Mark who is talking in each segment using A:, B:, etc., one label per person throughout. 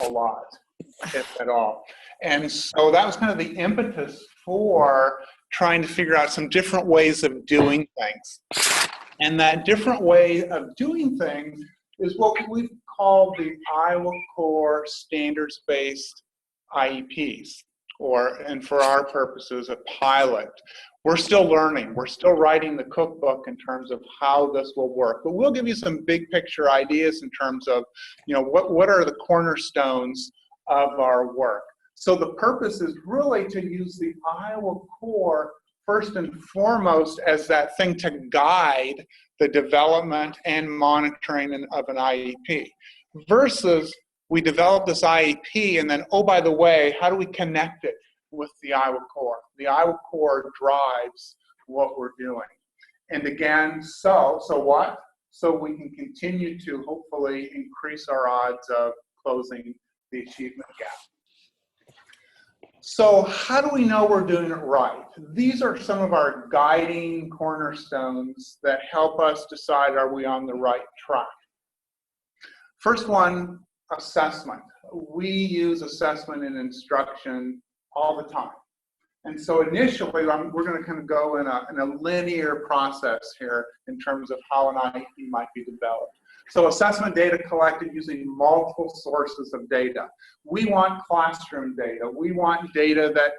A: a lot, if at all. And so that was kind of the impetus for trying to figure out some different ways of doing things. And that different way of doing things is what we've called the Iowa Core standards-based IEPs, and for our purposes, a pilot. We're still learning. We're still writing the cookbook in terms of how this will work. But we'll give you some big picture ideas in terms of, what are the cornerstones of our work. So the purpose is really to use the Iowa Core first and foremost as that thing to guide the development and monitoring of an IEP, versus we develop this IEP and then, oh, by the way, how do we connect it with the Iowa Core? The Iowa Core drives what we're doing. And again, so what? So we can continue to hopefully increase our odds of closing the achievement gap. So how do we know we're doing it right? These are some of our guiding cornerstones that help us decide, are we on the right track? First one, assessment. We use assessment in instruction all the time. And so initially, we're going to kind of go in a linear process here in terms of how an IEP might be developed. So assessment data collected using multiple sources of data. We want classroom data. We want data that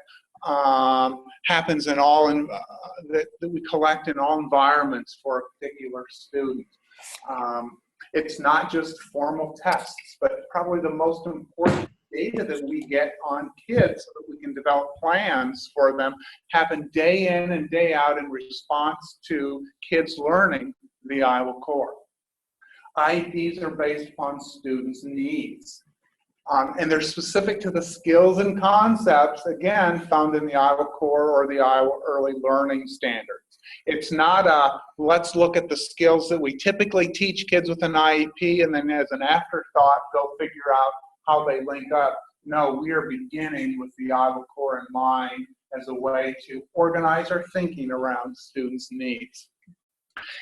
A: happens in all, that we collect in all environments for a particular student. It's not just formal tests, but probably the most important data that we get on kids so that we can develop plans for them happen day in and day out in response to kids learning the Iowa Core. IEPs are based upon students' needs. And they're specific to the skills and concepts, again, found in the Iowa Core or the Iowa Early Learning Standards. It's not let's look at the skills that we typically teach kids with an IEP and then as an afterthought go figure out how they link up. No, we are beginning with the Iowa Core in mind as a way to organize our thinking around students' needs.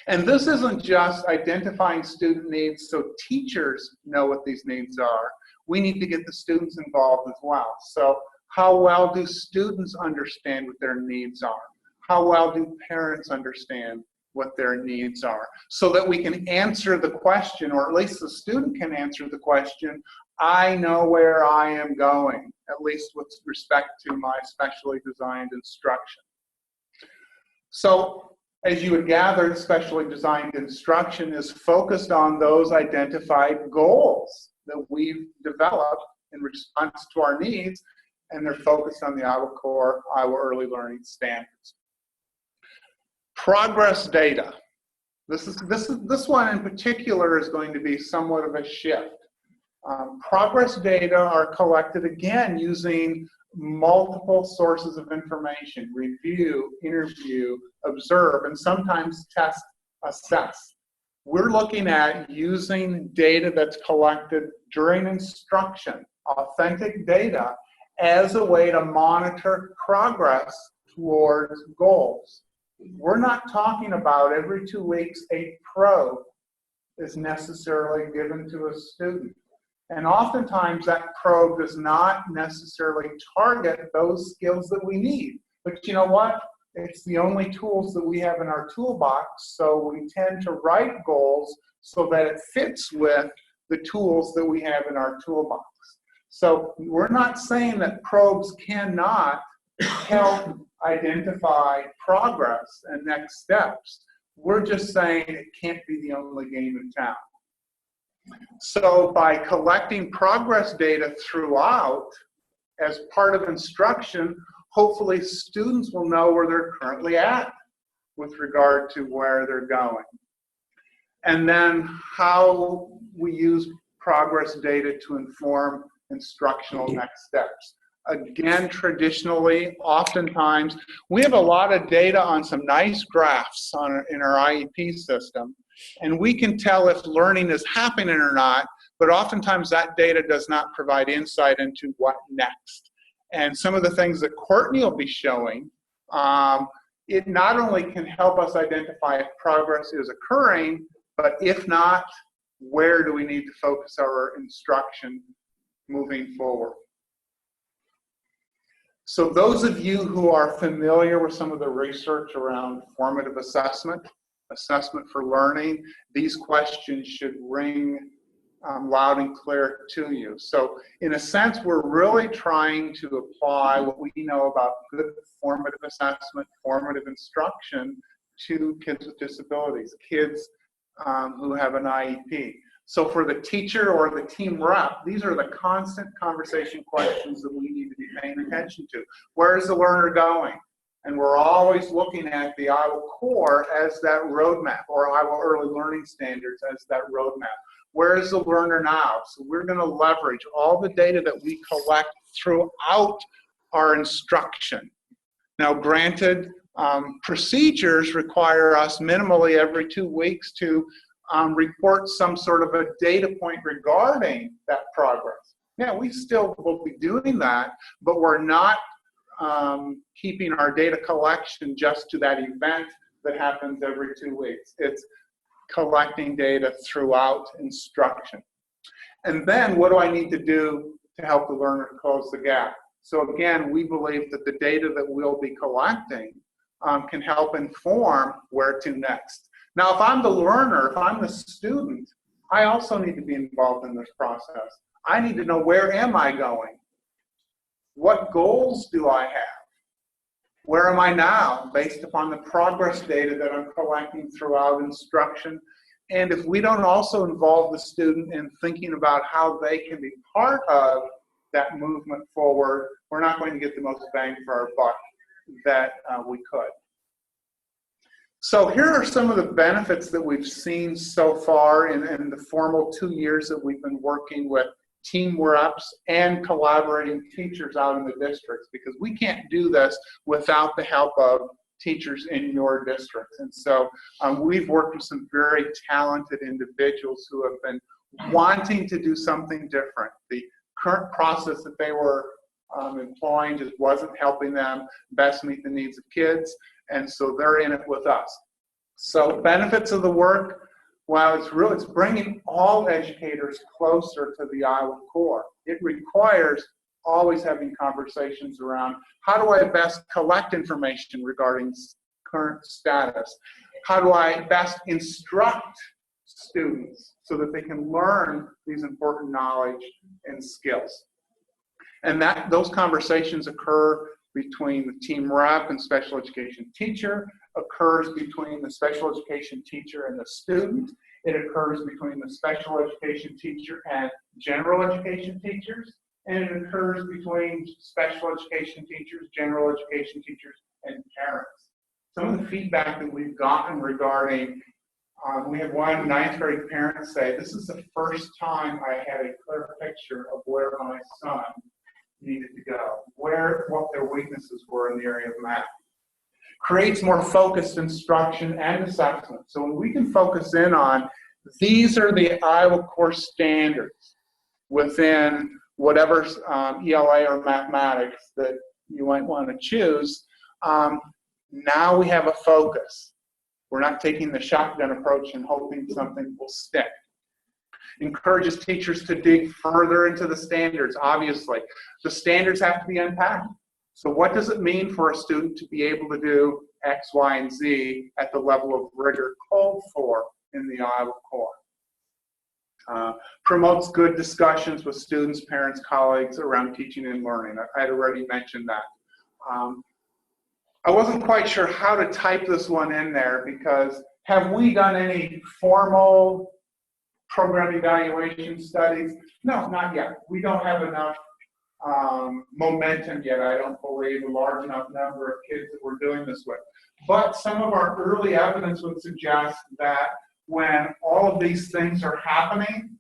A: And this isn't just identifying student needs so teachers know what these needs are. We need to get the students involved as well. So how well do students understand what their needs are? How well do parents understand what their needs are? So that we can answer the question, or at least the student can answer the question, I know where I am going, at least with respect to my specially designed instruction. So as you would gather, specially designed instruction is focused on those identified goals that we've developed in response to our needs, and they're focused on the Iowa Core, Iowa Early Learning Standards. Progress data. This one in particular is going to be somewhat of a shift. Progress data are collected again using multiple sources of information: review, interview, observe, and sometimes test, assess. We're looking at using data that's collected during instruction, authentic data, as a way to monitor progress towards goals. We're not talking about every 2 weeks a probe is necessarily given to a student. And oftentimes that probe does not necessarily target those skills that we need. But you know what? It's the only tools that we have in our toolbox, so we tend to write goals so that it fits with the tools that we have in our toolbox. So we're not saying that probes cannot help identify progress and next steps. We're just saying it can't be the only game in town. So by collecting progress data throughout as part of instruction, hopefully students will know where they're currently at with regard to where they're going. And then how we use progress data to inform instructional next steps. Again, traditionally, oftentimes, we have a lot of data on some nice graphs in our IEP system, and we can tell if learning is happening or not, but oftentimes that data does not provide insight into what next. And some of the things that Courtney will be showing, it not only can help us identify if progress is occurring, but if not, where do we need to focus our instruction moving forward. So those of you who are familiar with some of the research around formative assessment, assessment for learning, these questions should ring loud and clear to you. So in a sense, we're really trying to apply what we know about good formative assessment, formative instruction to kids with disabilities, kids who have an IEP. So for the teacher or the team rep, these are the constant conversation questions that we need to be paying attention to. Where is the learner going? And we're always looking at the Iowa Core as that roadmap, or Iowa Early Learning Standards as that roadmap. Where is the learner now? So we're going to leverage all the data that we collect throughout our instruction. Now, granted, procedures require us minimally every 2 weeks to report some sort of a data point regarding that progress. Yeah, we still will be doing that, but we're not keeping our data collection just to that event that happens every 2 weeks. It's collecting data throughout instruction. And then what do I need to do to help the learner close the gap? So again, we believe that the data that we'll be collecting can help inform where to next. Now, if I'm the learner, if I'm the student, I also need to be involved in this process. I need to know, where am I going? What goals do I have? Where am I now, based upon the progress data that I'm collecting throughout instruction? And if we don't also involve the student in thinking about how they can be part of that movement forward, we're not going to get the most bang for our buck that we could. So here are some of the benefits that we've seen so far in the formal 2 years that we've been working with team reps and collaborating teachers out in the districts, because we can't do this without the help of teachers in your districts. And so we've worked with some very talented individuals who have been wanting to do something different. The current process that they were employing just wasn't helping them best meet the needs of kids, and so they're in it with us. So benefits of the work, well, it's bringing all educators closer to the Iowa Core. It requires always having conversations around, how do I best collect information regarding current status? How do I best instruct students so that they can learn these important knowledge and skills? And those conversations occur between the team rep and special education teacher, occurs between the special education teacher and the student. It occurs between the special education teacher and general education teachers. And it occurs between special education teachers, general education teachers, and parents. Some of the feedback that we've gotten regarding, we had one ninth grade parent say, this is the first time I had a clear picture of where my son needed to go, what their weaknesses were in the area of math. Creates more focused instruction and assessment. So when we can focus in on, these are the Iowa Core standards within whatever ELA or mathematics that you might want to choose, now we have a focus. We're not taking the shotgun approach and hoping something will stick. Encourages teachers to dig further into the standards, obviously. The standards have to be unpacked. So what does it mean for a student to be able to do X, Y, and Z at the level of rigor called for in the Iowa Core? Promotes good discussions with students, parents, colleagues around teaching and learning. I had already mentioned that. I wasn't quite sure how to type this one in there, because have we done any formal program evaluation studies? No, not yet. We don't have enough momentum yet. I don't believe a large enough number of kids that we're doing this with. But some of our early evidence would suggest that when all of these things are happening,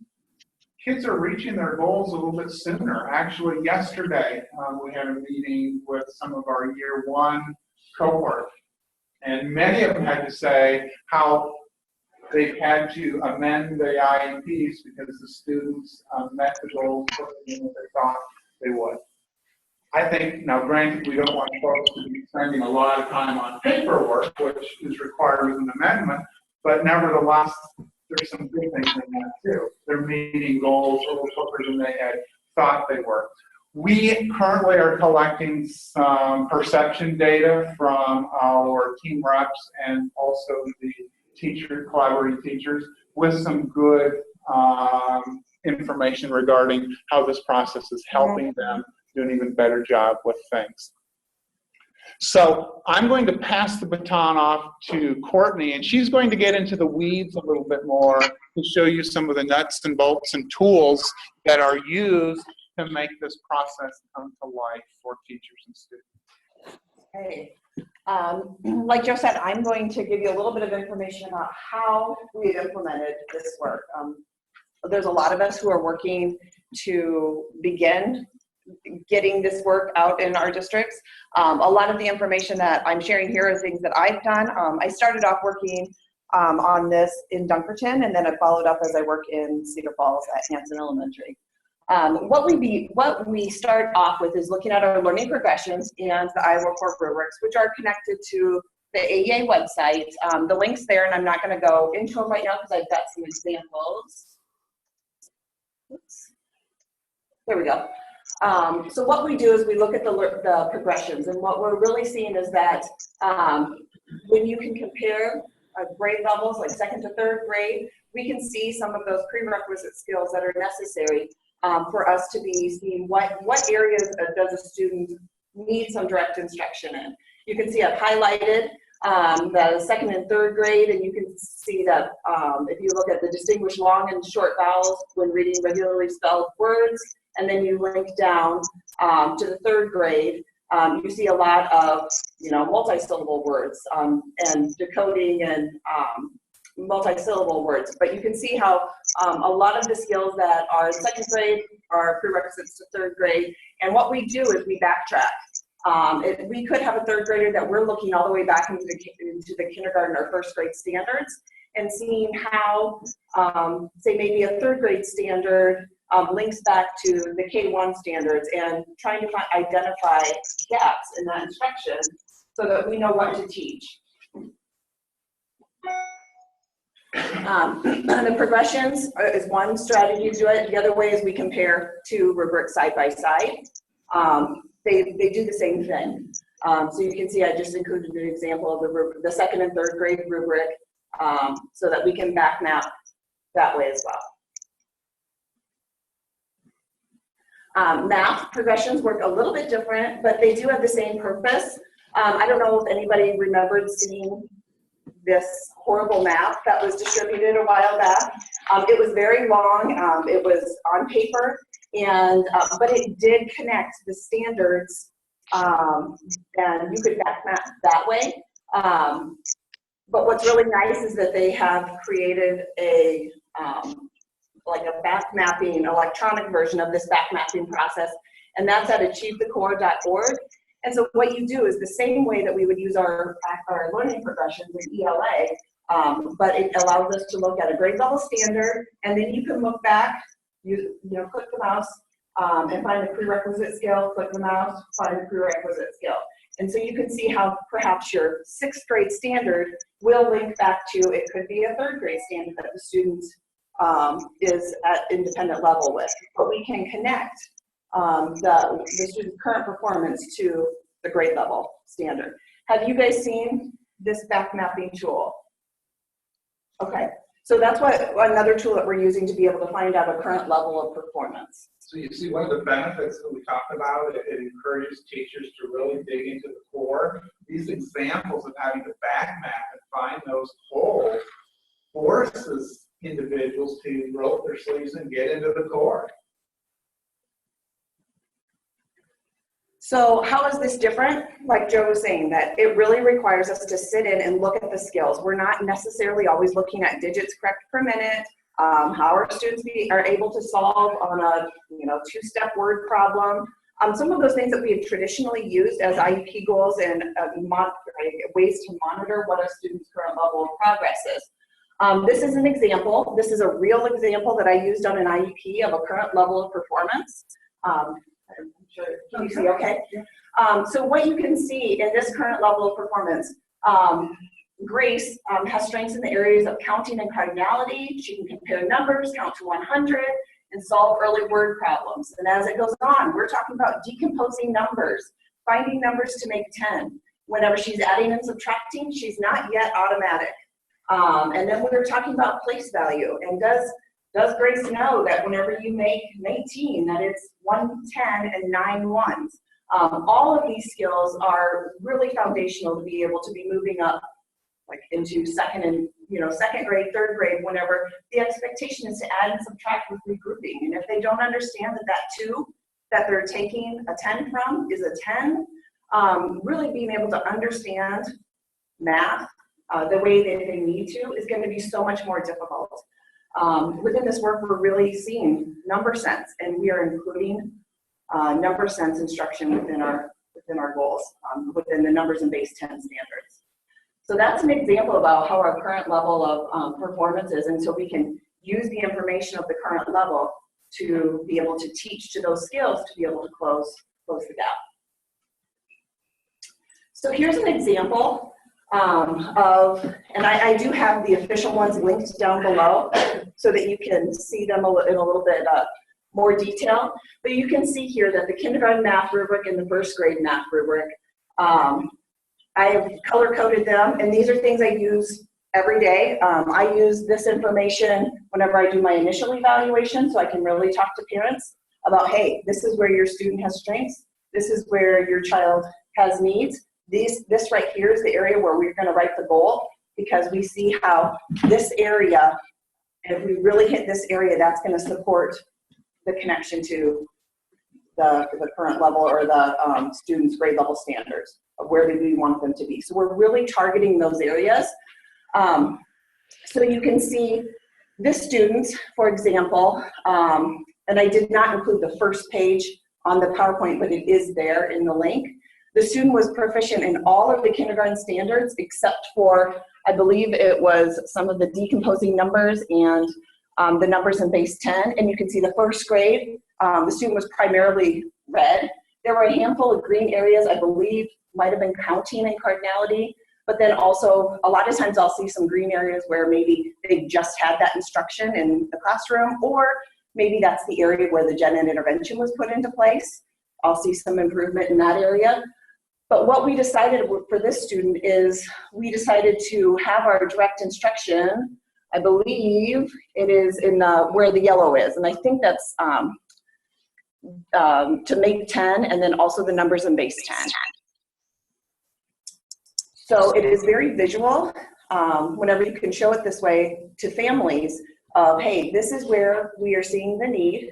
A: kids are reaching their goals a little bit sooner. Actually, yesterday we had a meeting with some of our year one cohort, and many of them had to say how they've had to amend the IEPs because the students met the goals that they thought they would. I think, now granted, we don't want folks to be spending a lot of time on paperwork, which is required with an amendment, but nevertheless, there's some good things in that too. They're meeting goals a little quicker than they had thought they were. We currently are collecting some perception data from our team reps and also the collaborating teachers with some good information regarding how this process is helping them do an even better job with things. So I'm going to pass the baton off to Courtney, and she's going to get into the weeds a little bit more to show you some of the nuts and bolts and tools that are used to make this process come to life for teachers and students.
B: Hey, like Joe said, I'm going to give you a little bit of information about how we implemented this work. There's a lot of us who are working to begin getting this work out in our districts. A lot of the information that I'm sharing here are things that I've done. I started off working on this in Dunkerton, and then I followed up as I work in Cedar Falls at Hanson Elementary. What we start off with is looking at our learning progressions and the Iowa Core rubrics, which are connected to the AEA website. The link's there, and I'm not going to go into them right now because I've got some examples. Oops. There we go. So what we do is we look at the progressions, and what we're really seeing is that when you can compare grade levels, like 2nd to 3rd grade, we can see some of those prerequisite skills that are necessary for us to be seeing what areas does a student need some direct instruction in. You can see I've highlighted the 2nd and 3rd grade, and you can see that if you look at the distinguished long and short vowels when reading regularly spelled words, and then you link down to the 3rd grade, you see a lot of multi-syllable words and decoding and multi-syllable words. But you can see how a lot of the skills that are in 2nd grade are prerequisites to 3rd grade. And what we do is we backtrack. We could have a 3rd grader that we're looking all the way back into the kindergarten or 1st grade standards and seeing how, say maybe a 3rd grade standard links back to the K1 standards, and trying to identify gaps in that instruction so that we know what to teach. The progressions is one strategy to do it. The other way is we compare two rubrics side by side. They do the same thing. So you can see I just included an example of the 2nd and 3rd grade rubric so that we can back map that way as well. Math progressions work a little bit different, but they do have the same purpose. I don't know if anybody remembered seeing this horrible map that was distributed a while back. It was very long, it was on paper, and but it did connect the standards, and you could back map that way. But what's really nice is that they have created a like a back mapping electronic version of this back mapping process, and that's at achievethecore.org. And so what you do is the same way that we would use our learning progressions in ELA, but it allows us to look at a grade level standard, and then you can look back, you click the mouse and find the prerequisite skill, click the mouse, find the prerequisite skill. And so you can see how perhaps your 6th grade standard will link back to, it could be a 3rd grade standard that the student is at independent level with. But we can connect the student's current performance to the grade level standard. Have you guys seen this back mapping tool? Okay, so that's another tool that we're using to be able to find out a current level of performance.
A: So you see one of the benefits that we talked about, it encourages teachers to really dig into the core. These examples of having to back map and find those holes forces individuals to roll up their sleeves and get into the core.
B: So how is this different? Like Joe was saying, that it really requires us to sit in and look at the skills. We're not necessarily always looking at digits correct per minute, how our students are able to solve on a 2-step word problem. Some of those things that we have traditionally used as IEP goals and ways to monitor what a student's current level of progress is. This is an example. This is a real example that I used on an IEP of a current level of performance. I'm sure, can you see okay? So what you can see in this current level of performance, Grace has strengths in the areas of counting and cardinality. She can compare numbers, count to 100, and solve early word problems. And as it goes on, we're talking about decomposing numbers, finding numbers to make 10. Whenever she's adding and subtracting, she's not yet automatic. And then we were talking about place value. And does Grace know that whenever you make 19, that it's 1 10 and 9 ones? All of these skills are really foundational to be able to be moving up like into second grade, third grade, whenever the expectation is to add and subtract with regrouping. And if they don't understand that 2 that they're taking a 10 from is a 10, really being able to understand math the way that they need to is going to be so much more difficult. Within this work, we're really seeing number sense, and we are including number sense instruction within our goals, within the numbers and base 10 standards. So that's an example about how our current level of performance is, and so we can use the information of the current level to be able to teach to those skills to be able to close the gap. So here's an example and I do have the official ones linked down below so that you can see them in a little bit more detail. But you can see here that the kindergarten math rubric and the first grade math rubric, I have color-coded them, and these are things I use every day. I use this information whenever I do my initial evaluation, so I can really talk to parents about, hey, this is where your student has strengths, this is where your child has needs. This right here is the area where we're going to write the goal, because we see how this area, and if we really hit this area, that's going to support the connection to the current level or the students' grade level standards of where do we want them to be. So we're really targeting those areas. So you can see this student, for example, and I did not include the first page on the PowerPoint, but it is there in the link. The student was proficient in all of the kindergarten standards except for, I believe it was some of the decomposing numbers and the numbers in base 10. And you can see the first grade, the student was primarily red. There were a handful of green areas, I believe, might have been counting and cardinality, but then also a lot of times I'll see some green areas where maybe they just had that instruction in the classroom, or maybe that's the area where the gen ed intervention was put into place. I'll see some improvement in that area. But what we decided for this student is we decided to have our direct instruction, I believe it is in where the yellow is, and I think that's to make 10, and then also the numbers in base 10. So it is very visual whenever you can show it this way to families of, hey, this is where we are seeing the need.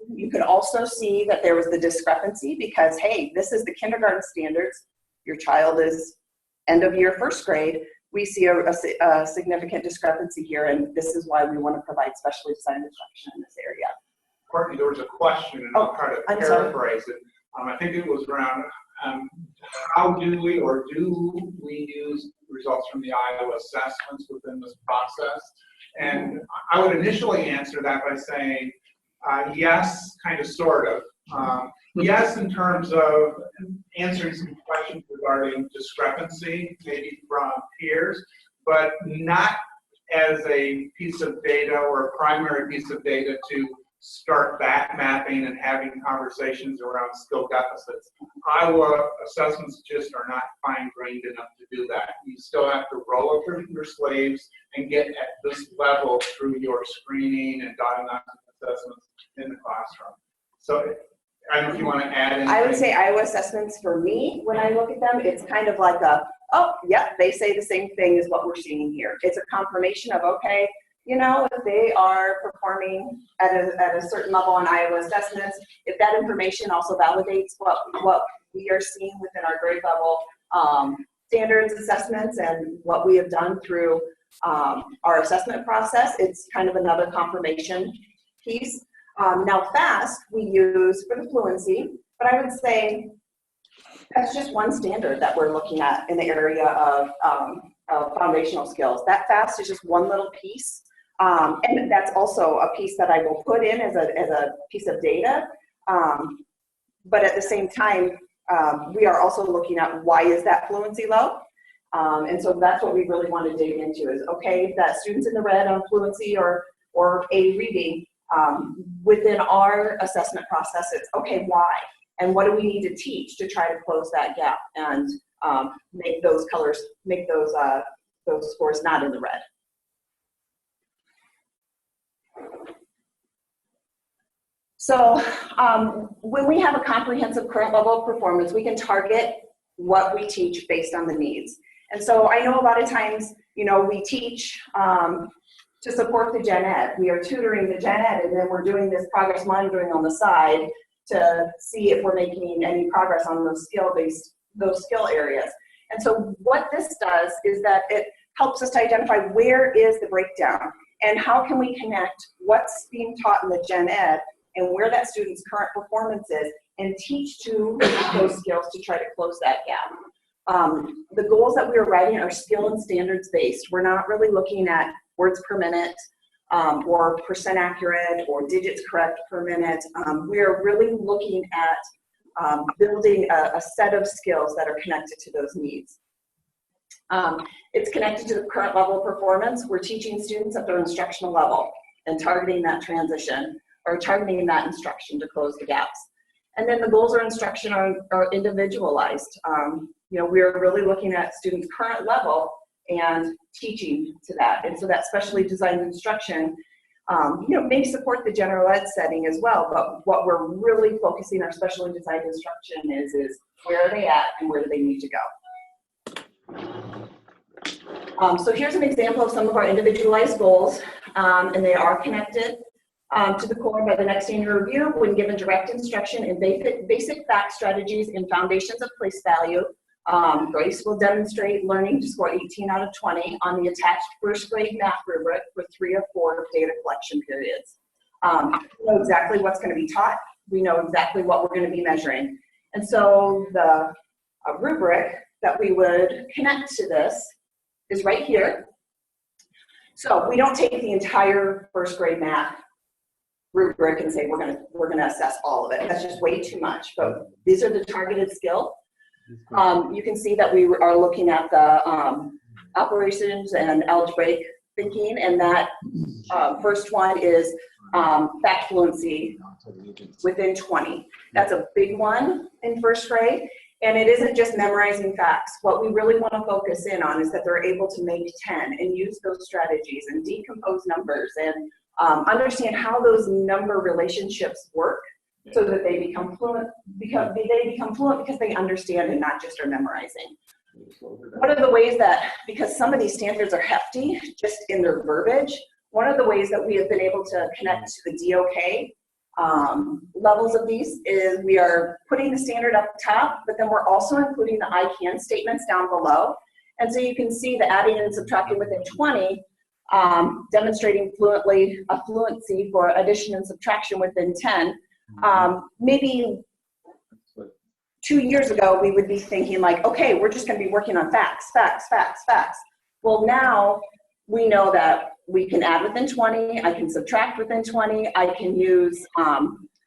B: You could also see that there was the discrepancy because, hey, this is the kindergarten standards. Your child is end of year first grade. We see a significant discrepancy here, and this is why we want to provide specially designed instruction in this area.
A: Courtney, there was a question, and I'll try to paraphrase it. I think it was around how do we use results from the Iowa assessments within this process? And I would initially answer that by saying, yes, kind of, sort of. Yes, in terms of answering some questions regarding discrepancy, maybe from peers, but not as a piece of data or a primary piece of data to start back mapping and having conversations around skill deficits. Iowa assessments just are not fine-grained enough to do that. You still have to roll up your sleeves and get at this level through your screening and diagnostic assessments in the classroom. So I don't know if you want to add anything.
B: I would say Iowa assessments for me, when I look at them, it's kind of like a, oh, yeah, they say the same thing as what we're seeing here. It's a confirmation of, okay, you know, if they are performing at a certain level on Iowa assessments, if that information also validates what we are seeing within our grade level standards assessments and what we have done through our assessment process, it's kind of another confirmation piece. Now FAST we use for the fluency, but I would say that's just one standard that we're looking at in the area of foundational skills. That FAST is just one little piece. And that's also a piece that I will put in as a piece of data. But at the same time, we are also looking at why is that fluency low? And so that's what we really want to dig into is, okay, if that student's in the red on fluency or a reading, within our assessment process, it's okay, why? And what do we need to teach to try to close that gap and make those colors, make those scores not in the red. So when we have a comprehensive current level of performance, we can target what we teach based on the needs. And so I know a lot of times, you know, we teach to support the gen ed. We are tutoring the gen ed, and then we're doing this progress monitoring on the side to see if we're making any progress on those skill areas. And so what this does is that it helps us to identify where is the breakdown and how can we connect what's being taught in the gen ed and where that student's current performance is and teach to those skills to try to close that gap. The goals that we are writing are skill and standards based. We're not really looking at words per minute or percent accurate or digits correct per minute. We are really looking at building a set of skills that are connected to those needs. It's connected to the current level of performance. We're teaching students at their instructional level and targeting that transition or targeting that instruction to close the gaps. And then the goals of instruction are individualized. You know, we're really looking at students' current level and teaching to that. And so that specially designed instruction, you know, may support the general ed setting as well, but what we're really focusing our specially designed instruction is where are they at and where do they need to go. So here's an example of some of our individualized goals, and they are connected to the core by the next annual review. When given direct instruction in basic fact strategies and foundations of place value, Grace will demonstrate learning to score 18 out of 20 on the attached first grade math rubric for 3 or 4 data collection periods. We know exactly what's going to be taught. We know exactly what we're going to be measuring. And so the rubric that we would connect to this is right here. So we don't take the entire first grade math rubric and say we're gonna assess all of it. That's just way too much. But these are the targeted skills. You can see that we are looking at the operations and algebraic thinking, and that first one is fact fluency within 20. That's a big one in first grade. And it isn't just memorizing facts. What we really want to focus in on is that they're able to make 10 and use those strategies and decompose numbers and understand how those number relationships work so that they become fluent, because they understand and not just are memorizing. One of the ways that, because some of these standards are hefty just in their verbiage, one of the ways that we have been able to connect to the DOK levels of these is we are putting the standard up top, but then we're also including the I can statements down below. And so you can see the adding and subtracting within 20, demonstrating a fluency for addition and subtraction within 10. Maybe 2 years ago, we would be thinking like, okay, we're just going to be working on facts. Well, now we know that we can add within 20, I can subtract within 20, I can use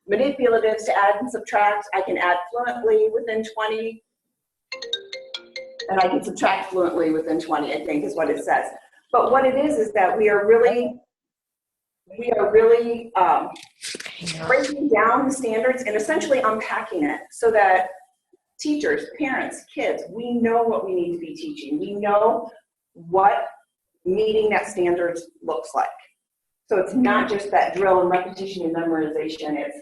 B: manipulatives to add and subtract, I can add fluently within 20, and I can subtract fluently within 20, I think is what it says. But what it is that we are really breaking down the standards and essentially unpacking it so that teachers, parents, kids, we know what we need to be teaching. We know what meeting that standard looks like. So it's not just that drill and repetition and memorization. It's,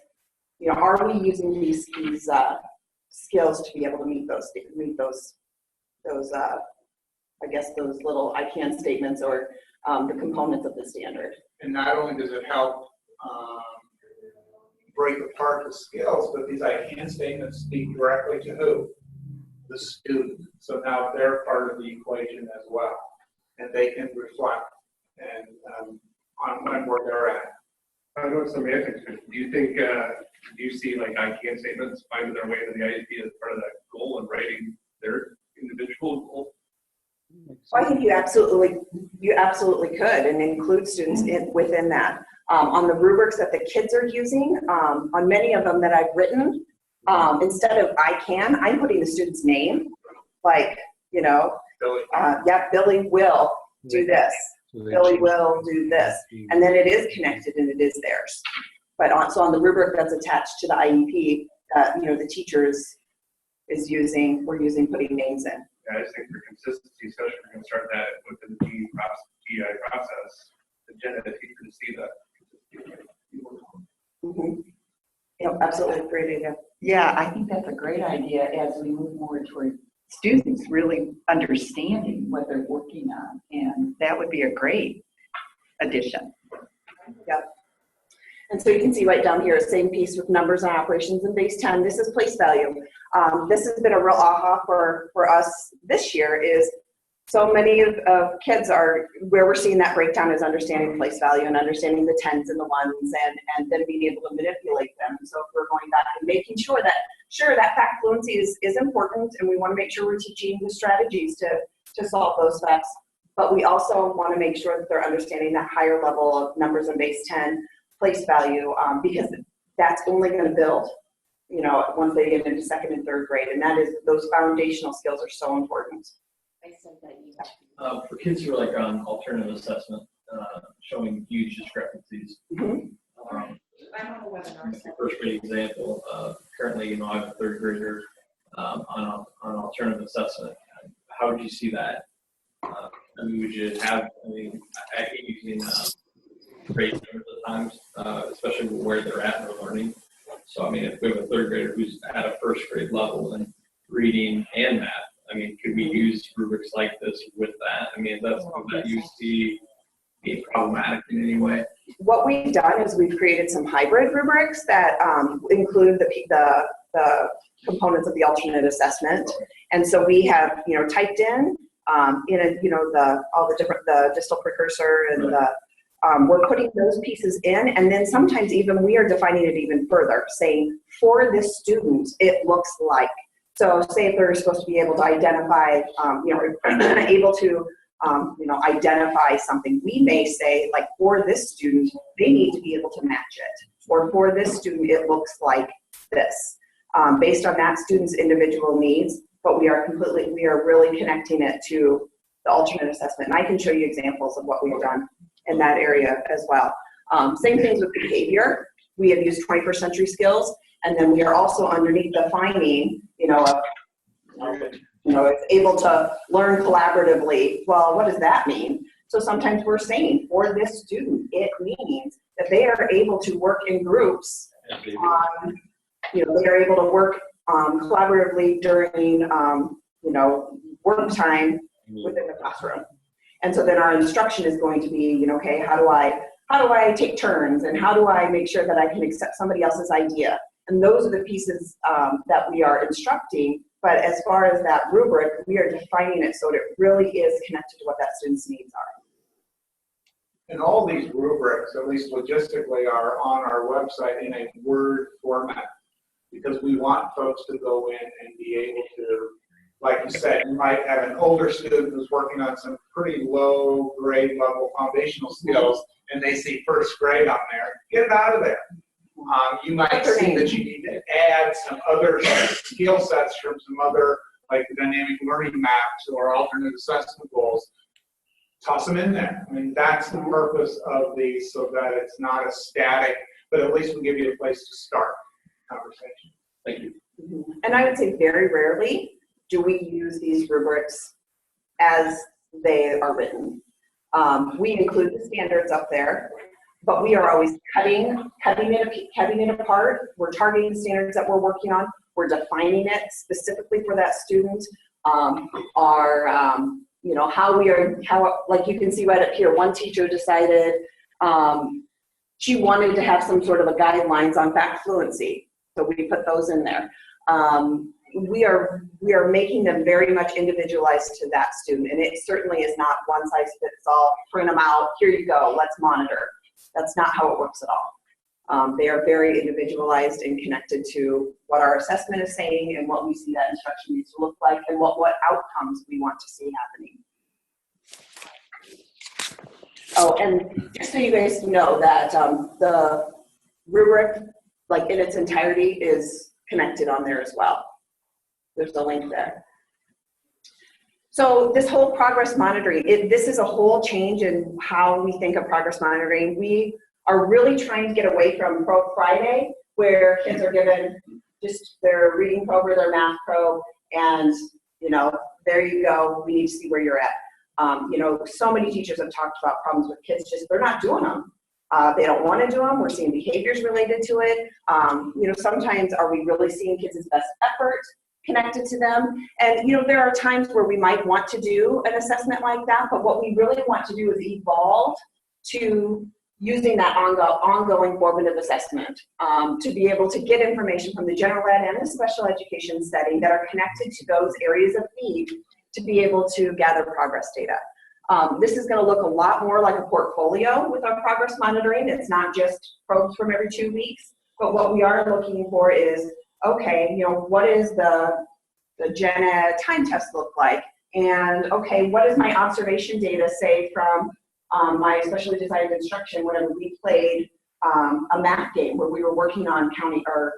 B: you know, are we using these skills to be able to meet those I guess those little I can statements or the components of the standard.
A: And not only does it help break apart the skills, but these I can statements speak directly to who? The student. So now they're part of the equation as well. And they can reflect and on where they're at.
C: I know some ethics. Do you think, do you see like I can statements finding their way into the IEP as part of that goal and writing their individual goal?
B: Well, I think you absolutely could, and include students within that. On the rubrics that the kids are using, on many of them that I've written, instead of I can, I'm putting the student's name, like, you know,
A: Billy.
B: Billy will do this. Billy will do this. And then it is connected and it is theirs. But on the rubric that's attached to the IEP, the teachers we're using putting names in.
C: Yeah, I just think for consistency, especially if we're going to start that within the TI process, the agenda teacher to see that.
B: Mm-hmm. Yep, absolutely, great idea.
D: Yeah, I think that's a great idea as we move more toward students really understanding what they're working on, and that would be a great addition.
B: Yep. And so you can see right down here, same piece with numbers and operations in base 10. This is place value. This has been a real aha for us this year is so many of kids are, where we're seeing that breakdown is understanding place value and understanding the tens and the ones and then being able to manipulate them. So if we're going back and making sure that fact fluency is important, and we want to make sure we're teaching the strategies to solve those facts. But we also want to make sure that they're understanding that higher level of numbers in base 10, place value, because that's only going to build, once they get into second and third grade. And those foundational skills are so important.
E: For kids who are like on alternative assessment, showing huge discrepancies.
B: Mm-hmm.
E: The first grade example, currently, I have a third grader on alternative assessment. How would you see that? Would you have, I hate using grade numbers at times, especially where they're at in their learning. So, if we have a third grader who's at a first grade level in reading and math, could we use rubrics like this with that? Is that something that you see being problematic in any way?
B: What we've done is we've created some hybrid rubrics that include the components of the alternate assessment. And so we have, typed in all the different, the distal precursor and we're putting those pieces in, and then sometimes even we are defining it even further, saying for this student, it looks like. So say if they're supposed to be able to identify, able to, identify something, we may say, like, for this student, they need to be able to match it. Or for this student, it looks like this, based on that student's individual needs, but we are really connecting it to the alternate assessment. And I can show you examples of what we've done in that area as well. Same things with behavior. We have used 21st century skills, and then we are also underneath defining, it's able to learn collaboratively. Well, what does that mean? So sometimes we're saying for this student, it means that they are able to work in groups on, they are able to work collaboratively during, work time within the classroom. And so then our instruction is going to be, okay, how do I take turns, and how do I make sure that I can accept somebody else's idea? And those are the pieces that we are instructing. But as far as that rubric, we are defining it so that it really is connected to what that student's needs are.
A: And all these rubrics, at least logistically, are on our website in a Word format, because we want folks to go in and be able to, like you said, you might have an older student who's working on some pretty low grade level foundational skills, and they see first grade on there. Get it out of there. You might see that you need to add some other skill sets from some other, like dynamic learning maps or alternate assessment goals. Toss them in there. That's the purpose of these, so that it's not a static, but at least we give you a place to start conversation.
E: Thank you.
B: And I would say very rarely do we use these rubrics as they are written. We include the standards up there, but we are always cutting it apart. We're targeting the standards that we're working on. We're defining it specifically for that student. Like you can see right up here, one teacher decided she wanted to have some sort of a guidelines on fact fluency. So we put those in there. We are making them very much individualized to that student, and it certainly is not one size fits all. Print them out, here you go, let's monitor. That's not how it works at all. They are very individualized and connected to what our assessment is saying and what we see that instruction needs to look like, and what outcomes we want to see happening. Oh, and just so you guys know that the rubric, like in its entirety, is connected on there as well. There's a link there. So this whole progress monitoring, this is a whole change in how we think of progress monitoring. We are really trying to get away from Probe Friday, where kids are given just their reading probe or their math probe, and there you go, we need to see where you're at. So many teachers have talked about problems with kids, just they're not doing them. They don't want to do them. We're seeing behaviors related to it. Sometimes are we really seeing kids' best effort connected to them? And there are times where we might want to do an assessment like that, but what we really want to do is evolve to using that ongoing formative assessment to be able to get information from the general ed and the special education setting that are connected to those areas of need to be able to gather progress data. This is going to look a lot more like a portfolio with our progress monitoring. It's not just probes from every 2 weeks, but what we are looking for is, okay, what is the gen ed time test look like? And okay, what is my observation data say from my specially designed instruction whenever we played a math game where we were working on counting or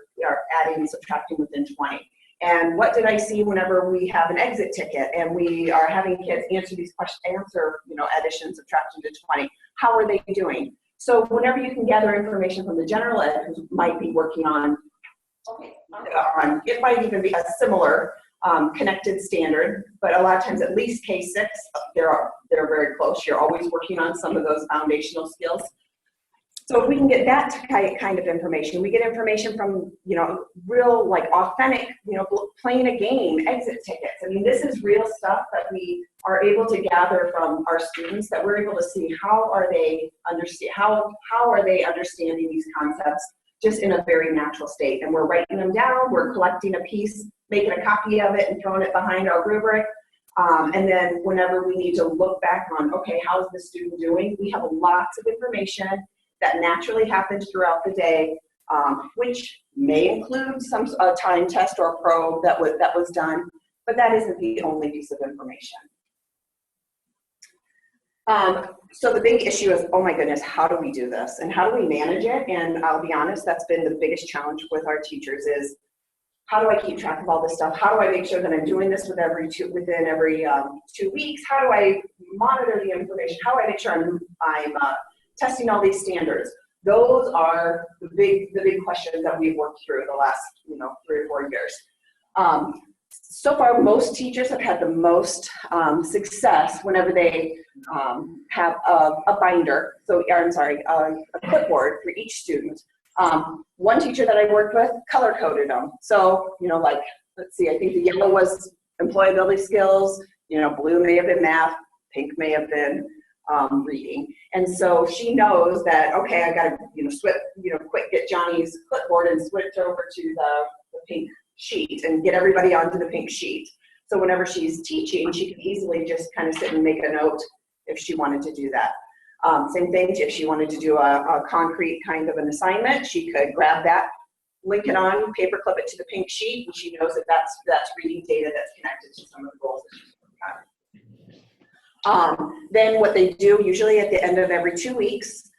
B: adding and subtracting within 20? And what did I see whenever we have an exit ticket and we are having kids answer these questions, addition, subtraction to 20? How are they doing? So whenever you can gather information from the general ed who might be working on, it might even be a similar connected standard, but a lot of times at least K-6, they're very close. You're always working on some of those foundational skills. So if we can get that kind of information, we get information from, real, like, authentic, playing a game, exit tickets. I mean, this is real stuff that we are able to gather from our students, that we're able to see how are they understanding these concepts just in a very natural state. And we're writing them down, we're collecting a piece, making a copy of it and throwing it behind our rubric. And then whenever we need to look back on, okay, how's the student doing? We have lots of information that naturally happens throughout the day, which may include some time test or probe that was done, but that isn't the only piece of information. So the big issue is, oh my goodness, how do we do this? And how do we manage it? And I'll be honest, that's been the biggest challenge with our teachers is, how do I keep track of all this stuff? How do I make sure that I'm doing this within every 2 weeks? How do I monitor the information? How do I make sure I'm testing all these standards? Those are the big questions that we've worked through the last 3 or 4 years. So far, most teachers have had the most success whenever they have a binder. So a clipboard for each student. One teacher that I worked with color coded them. So let's see, I think the yellow was employability skills. Blue may have been math. Pink may have been reading. And so she knows that, okay, I got to, quick get Johnny's clipboard and switch over to the pink sheet and get everybody onto the pink sheet. So whenever she's teaching, she can easily just kind of sit and make a note if she wanted to do that. Same thing, if she wanted to do a concrete kind of an assignment, she could grab that, link it on, paperclip it to the pink sheet, and she knows that that's reading data that's connected to some of the goals that she's working on. Then what they do, usually at the end of every 2 weeks,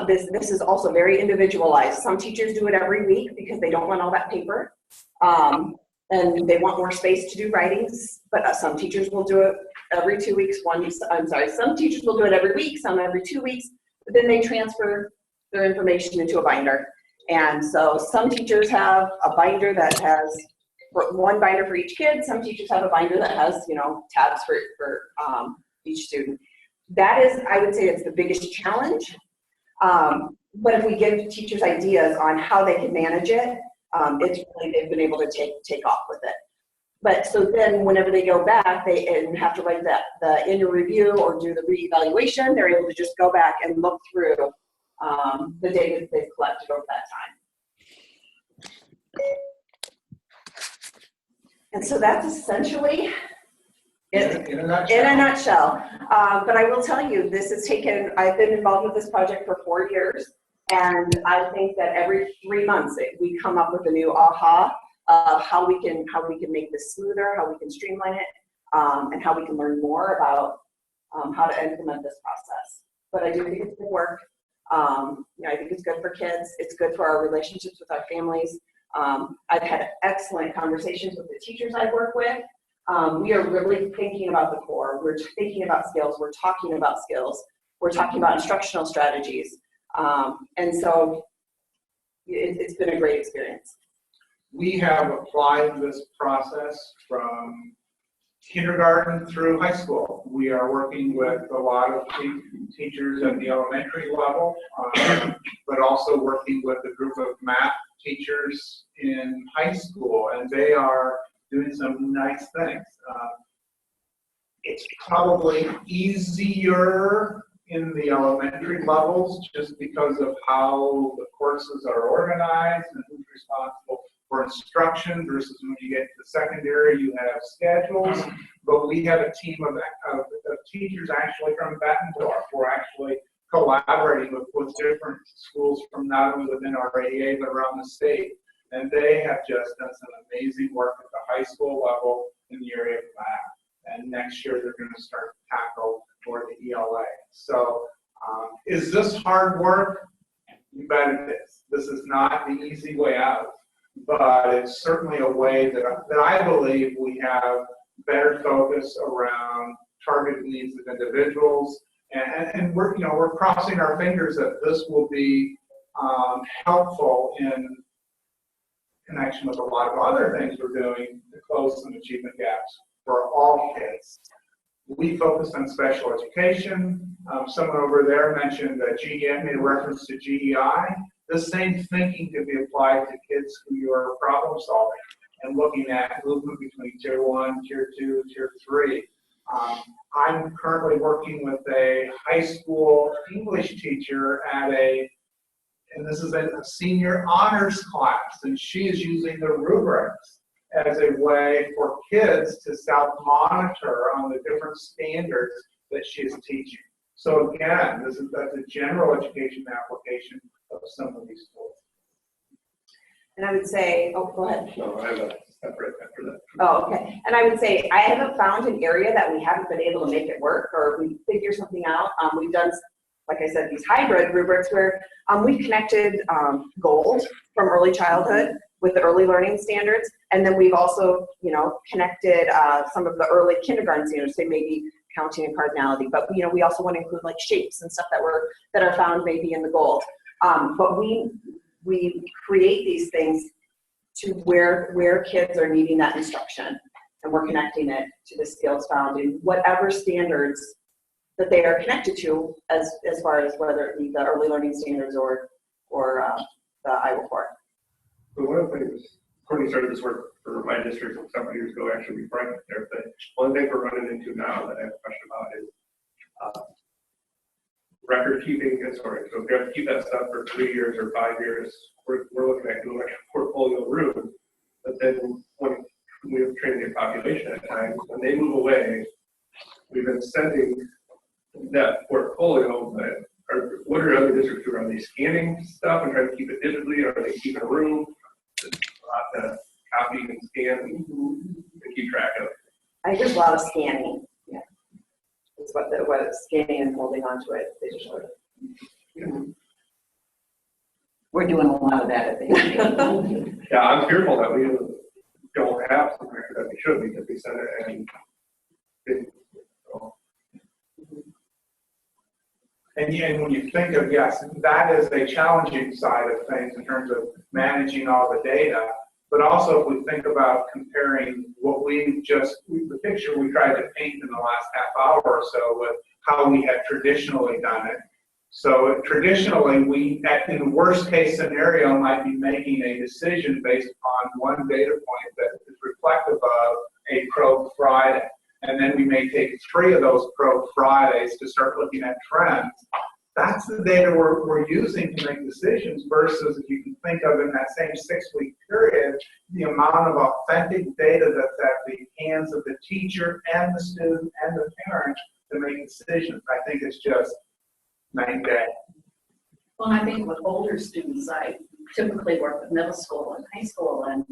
B: this is also very individualized. Some teachers do it every week because they don't want all that paper, and they want more space to do writings, but some teachers will do it every 2 weeks. Some teachers will do it every week, some every 2 weeks, but then they transfer their information into a binder. And so some teachers have a binder that has one binder for each kid. Some teachers have a binder that has, tabs for each student. That is, I would say, it's the biggest challenge. But if we give teachers ideas on how they can manage it, it's really, they've been able to take off with it. But so then whenever they go back, they have to write the annual review or do the reevaluation, they're able to just go back and look through the data that they've collected over that time. And so that's essentially it in a nutshell. But I will tell you, I've been involved with this project for 4 years, and I think that every 3 months we come up with a new aha of how we can make this smoother, how we can streamline it, and how we can learn more about how to implement this process. But I do think it's good work. I think it's good for kids. It's good for our relationships with our families. I've had excellent conversations with the teachers I work with. We are really thinking about the core. We're thinking about skills. We're talking about skills. We're talking about instructional strategies. And so it's been a great experience.
A: We have applied this process from kindergarten through high school. We are working with a lot of teachers at the elementary level, but also working with a group of math teachers in high school, and they are doing some nice things. It's probably easier in the elementary levels just because of how the courses are organized and who's responsible for instruction versus when you get to secondary, you have schedules. But we have a team of teachers actually from Bettendorf. We're actually collaborating with different schools from not only within our AEA, but around the state. And they have just done some amazing work at the high school level in the area of math. And next year, they're going to start to tackle more the ELA. So is this hard work? You bet it is. This is not the easy way out, but it's certainly a way that I believe we have better focus around targeted needs of individuals. And we're crossing our fingers that this will be helpful in connection with a lot of other things we're doing to close some achievement gaps for all kids. We focus on special education. Someone over there mentioned that GEI, made a reference to GEI. The same thinking can be applied to kids who are problem solving and looking at movement between tier 1, tier 2, tier 3. I'm currently working with a high school English teacher and this is a senior honors class, and she is using the rubrics as a way for kids to self-monitor on the different standards that she is teaching. So again, that's a general education application of some of these tools.
B: And I would say, oh, go ahead.
C: No, I have a separate after that.
B: Oh, okay. And I would say I haven't found an area that we haven't been able to make it work or we figure something out. We've done, like I said, these hybrid rubrics where we've connected goals from early childhood with the early learning standards. And then we've also, connected some of the early kindergarten standards, say maybe counting and cardinality. But, we also want to include like shapes and stuff that are found maybe in the goals. But we create these things to where kids are needing that instruction, and we're connecting it to the skills found in whatever standards that they are connected to, as far as whether it be the early learning standards or the Iowa Core.
C: So one of the things, Courtney started this work for my district several years ago, actually before I got there, but one thing we're running into now that I have a question about is record keeping. So if we have to keep that stuff for 3 years or 5 years, we're looking at doing like a portfolio room. But then when we have training the population at times, when they move away, we've been sending that portfolio, but what are other districts doing? Are they scanning stuff and trying to keep it digitally? Or are they keeping a room to copy and scan and keep track of?
B: I think there's a lot of scanning. Yeah, it's what it's scanning and holding onto it digitally.
C: Yeah.
D: We're doing a lot of that at the AEA.
C: Yeah, I'm fearful that we don't have some record that we should, because we send it and
A: And when you think of, yes, that is a challenging side of things in terms of managing all the data, but also if we think about comparing what the picture we tried to paint in the last half hour or so with how we had traditionally done it. So traditionally, we, in the worst case scenario, might be making a decision based upon one data point that is reflective of a Probe Friday. And then we may take 3 of those Probe Fridays to start looking at trends. That's the data we're using to make decisions versus, if you can think of in that same 6-week period, the amount of authentic data that's at the hands of the teacher and the student and the parent to make decisions. I think it's just night and day.
F: Well, I think with older students, I typically work with middle school and high school, and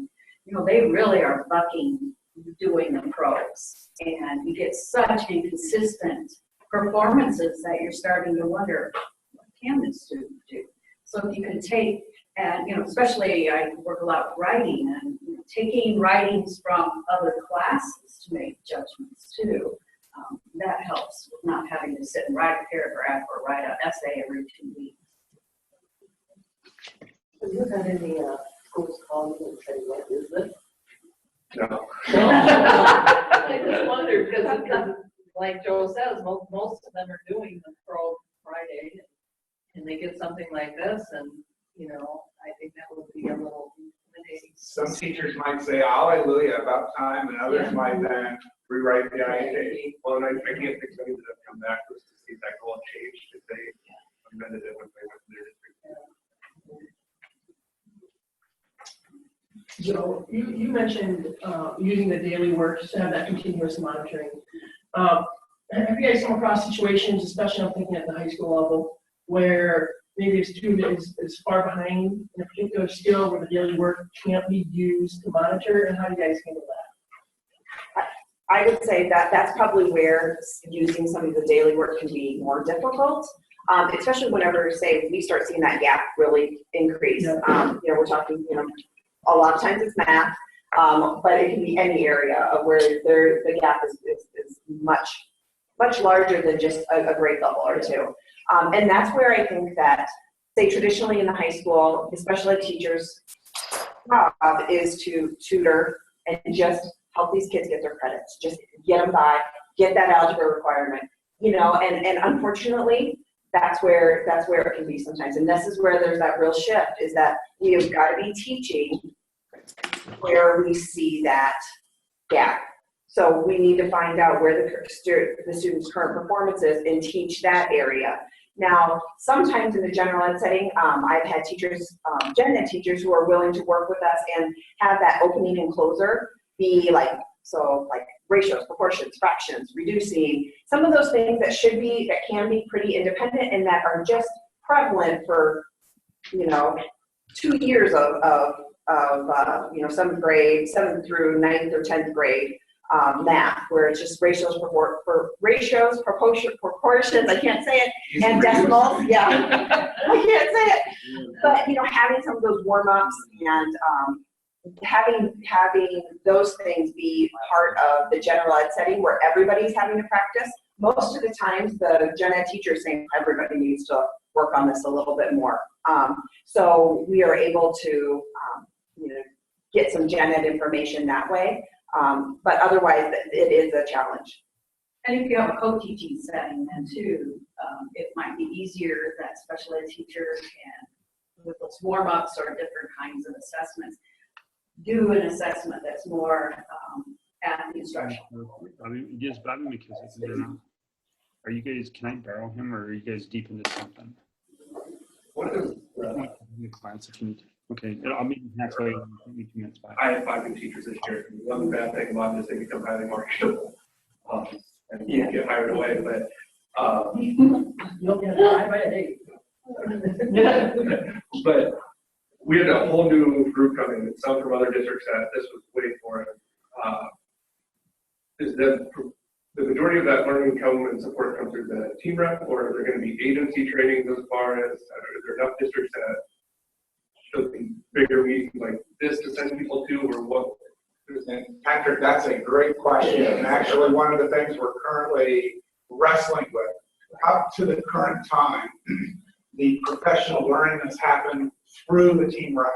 F: they really are bucking doing the probes, and you get such inconsistent performances that you're starting to wonder, what can this student do? So if you can take, and especially I work a lot with writing, and taking writings from other classes to make judgments too. That helps with not having to sit and write a paragraph or write an essay every 2 weeks.
G: Have you had any schools call you and say, what is this?
C: No.
G: I just wondered, because like Joe says, most of them are doing the Pro Friday, and they get something like this, and, you know, I think that would be a little intimidating.
A: Some teachers might say hallelujah about time, and others
G: Yeah.
A: might then rewrite the IEA.
C: Well, and I can't think of any that have come back to us to see if that goal changed, if they amended it when they went to their district.
H: Joe, you mentioned using the daily work to have that continuous monitoring. Have you guys come across situations, especially I'm thinking at the high school level, where maybe a student is far behind in a particular skill where the daily work can't be used to monitor, and how do you guys handle that?
B: I would say that that's probably where using some of the daily work can be more difficult, especially whenever, say, we start seeing that gap really increase.
H: Yeah.
B: You know, we're talking, you know, a lot of times it's math, but it can be any area of where the gap is much larger than just a grade level or two. And that's where I think that, say, traditionally in the high school, especially teachers' job is to tutor and just help these kids get their credits, just get them by, get that algebra requirement, you know, and unfortunately, that's where it can be sometimes. And this is where there's that real shift, is that we have got to be teaching where we see that gap. So we need to find out where the student's current performance is and teach that area. Now, sometimes in the general ed setting, I've had teachers, gen ed teachers, who are willing to work with us and have that opening and closer be like ratios, proportions, fractions, reducing, some of those things that can be pretty independent and that are just prevalent for, you know, 2 years of you know, 7th grade, 7th through 9th or 10th grade math, where it's just ratios, proportions, I can't say it, and decimals, yeah, I can't say it. But, you know, having some of those warm-ups and having those things be part of the general ed setting where everybody's having to practice. Most of the times the gen ed teacher is saying everybody needs to work on this a little bit more. So we are able to you know, get some gen ed information that way. But otherwise it is a challenge.
F: And if you have a co-teaching setting then too, it might be easier that special ed teachers can, with those warm-ups or different kinds of assessments, do an assessment that's more at the instruction.
I: Yes, Bobby McKissick, is not. Are you guys, can I borrow him, or are you guys deep into something?
C: What is
I: The class if you need. Okay, I'll meet you halfway. 2 minutes back.
C: I had 5 new teachers this year. One bad thing about it is they become highly marketable. And you get hired away, but
H: You'll get a by a date.
C: but we had a whole new group coming, and some from other districts that this was waiting for. Is the majority of that learning and support come through the team rep, or are there going to be agency trainings as far as, is there enough districts that should be bigger meetings like this to send people to, or what?
A: And Patrick, that's a great question. And actually, one of the things we're currently wrestling with, up to the current time, the professional learning that's happened through the team rep.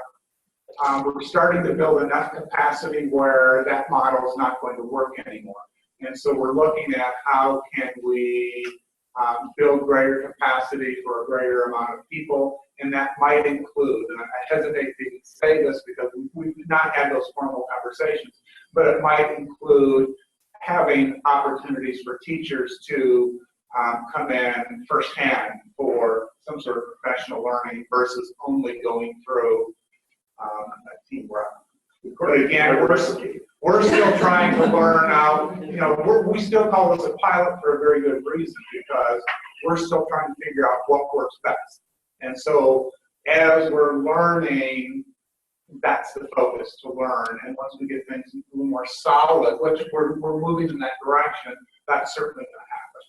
A: We're starting to build enough capacity where that model is not going to work anymore. And so we're looking at how can we build greater capacity for a greater amount of people, and that might include, and I hesitate to say this because we've not had those formal conversations, but it might include having opportunities for teachers to come in firsthand for some sort of professional learning versus only going through a team rep. But again, we're still trying to learn out, you know, we still call this a pilot for a very good reason, because we're still trying to figure out what works best. And so as we're learning, that's the focus, to learn. And once we get things a little more solid, which we're moving in that direction, that's certainly going to happen.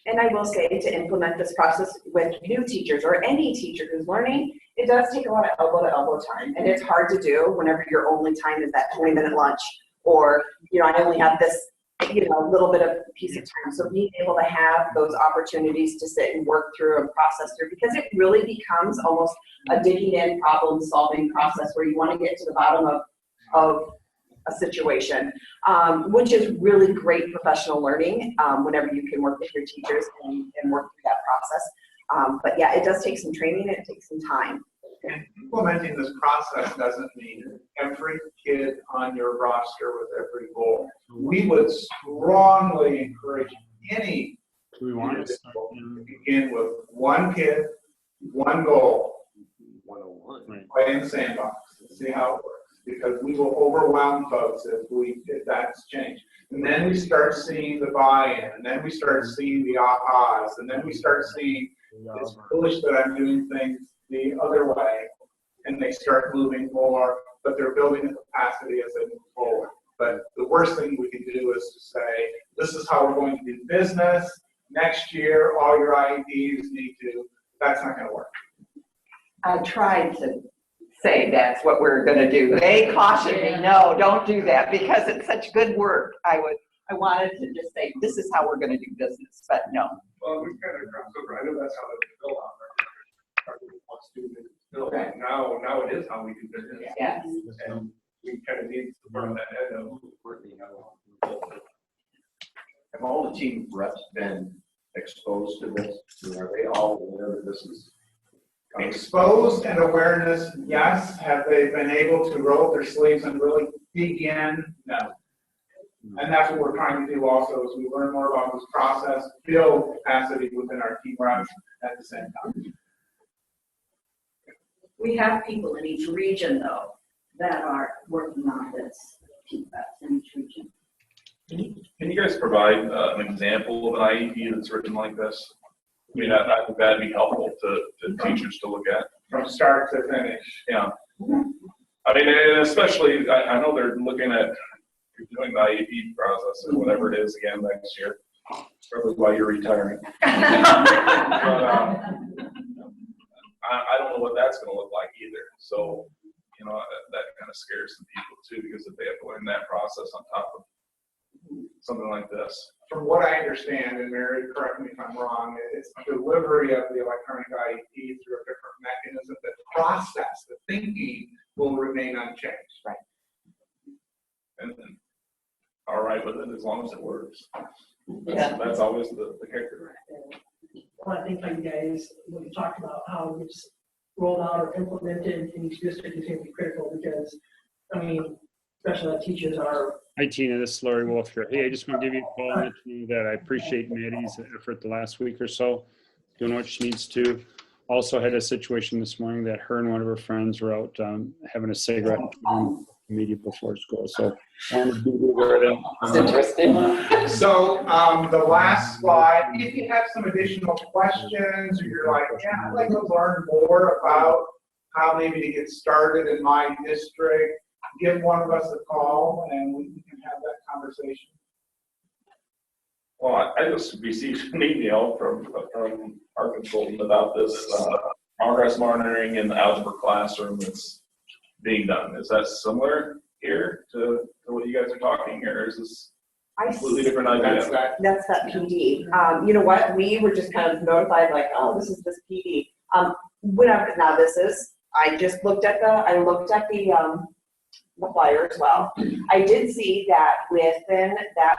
B: And I will say, to implement this process with new teachers or any teacher who's learning, it does take a lot of elbow-to-elbow time. And it's hard to do whenever your only time is that 20-minute lunch, or, I only have this, little bit of piece of time. So being able to have those opportunities to sit and work through and process through, because it really becomes almost a digging in, problem-solving process where you want to get to the bottom of a situation, which is really great professional learning whenever you can work with your teachers and work through that process. But yeah, it does take some training and it takes some time.
A: And implementing this process doesn't mean every kid on your roster with every goal. We would strongly encourage any
I: Do we want to
A: individual
I: start?
A: to begin with one kid, one goal,
J: 101.
I: Right.
A: play in the sandbox, and see how it works. Because we will overwhelm folks if that's changed. And then we start seeing the buy-in, and then we start seeing the ahas, and then we start seeing it's foolish that I'm doing things the other way, and they start moving more, but they're building the capacity as they move forward. But the worst thing we can do is to say, this is how we're going to do business. Next year, all your IEPs need to, that's not going to work.
D: I tried to say that's what we're going to do. They cautioned me, no, don't do that, because it's such good work. I wanted to just say, this is how we're going to do business, but no.
C: Well, we kind of crossed over. I know that's how they built on our student built.
D: Right.
C: Now it is how we do business.
D: Yes.
C: And we kind of need to burn that head of
J: Have all the team reps been exposed to this? Are they all aware that this is?
A: Exposed and awareness, yes. Have they been able to roll up their sleeves and really dig in? No. And that's what we're trying to do also, as we learn more about this process, build capacity within our team reps at the same time.
F: We have people in each region, though, that are working on this, PFAS in each region.
K: Can you guys provide an example of an IEP that's written like this? I mean, I think that'd be helpful to teachers to look at.
A: From start to finish.
K: Yeah. I mean, and especially, I know they're looking at doing the IEP process or whatever it is again next year. Probably why you're retiring. But, I don't know what that's going to look like either. So, that kind of scares some people too, because if they have to learn that process on top of something like this.
A: From what I understand, and Mary, correct me if I'm wrong, it's delivery of the electronic IEP through a different mechanism. The process, the thinking will remain unchanged.
B: Right.
K: And then, all right with it as long as it works. That's always the kicker.
H: Well, I think like you guys, when you talked about how it's rolled out or implemented in each district is going to be critical because, special ed teachers are.
I: Hi, Tina, this is Lori Wolf here. Hey, I just want to give you a call and let you know that I appreciate Maddie's effort the last week or so, doing what she needs to. Also had a situation this morning that her and one of her friends were out having a cigarette immediately before school. So I wanted to be aware of that.
D: It's interesting.
A: So the last slide, if you have some additional questions or you're like, yeah, I'd like to learn more about how maybe to get started in my district, give one of us a call and we can have that conversation.
K: Well, I just received an email from our consultant about this progress monitoring in the algebra classroom that's being done. Is that similar here to what you guys are talking, or is this a completely different idea?
B: That's that PD. You know what? We were just kind of notified, like, oh, this is this PD. I just looked at the flyer as well. I did see that within that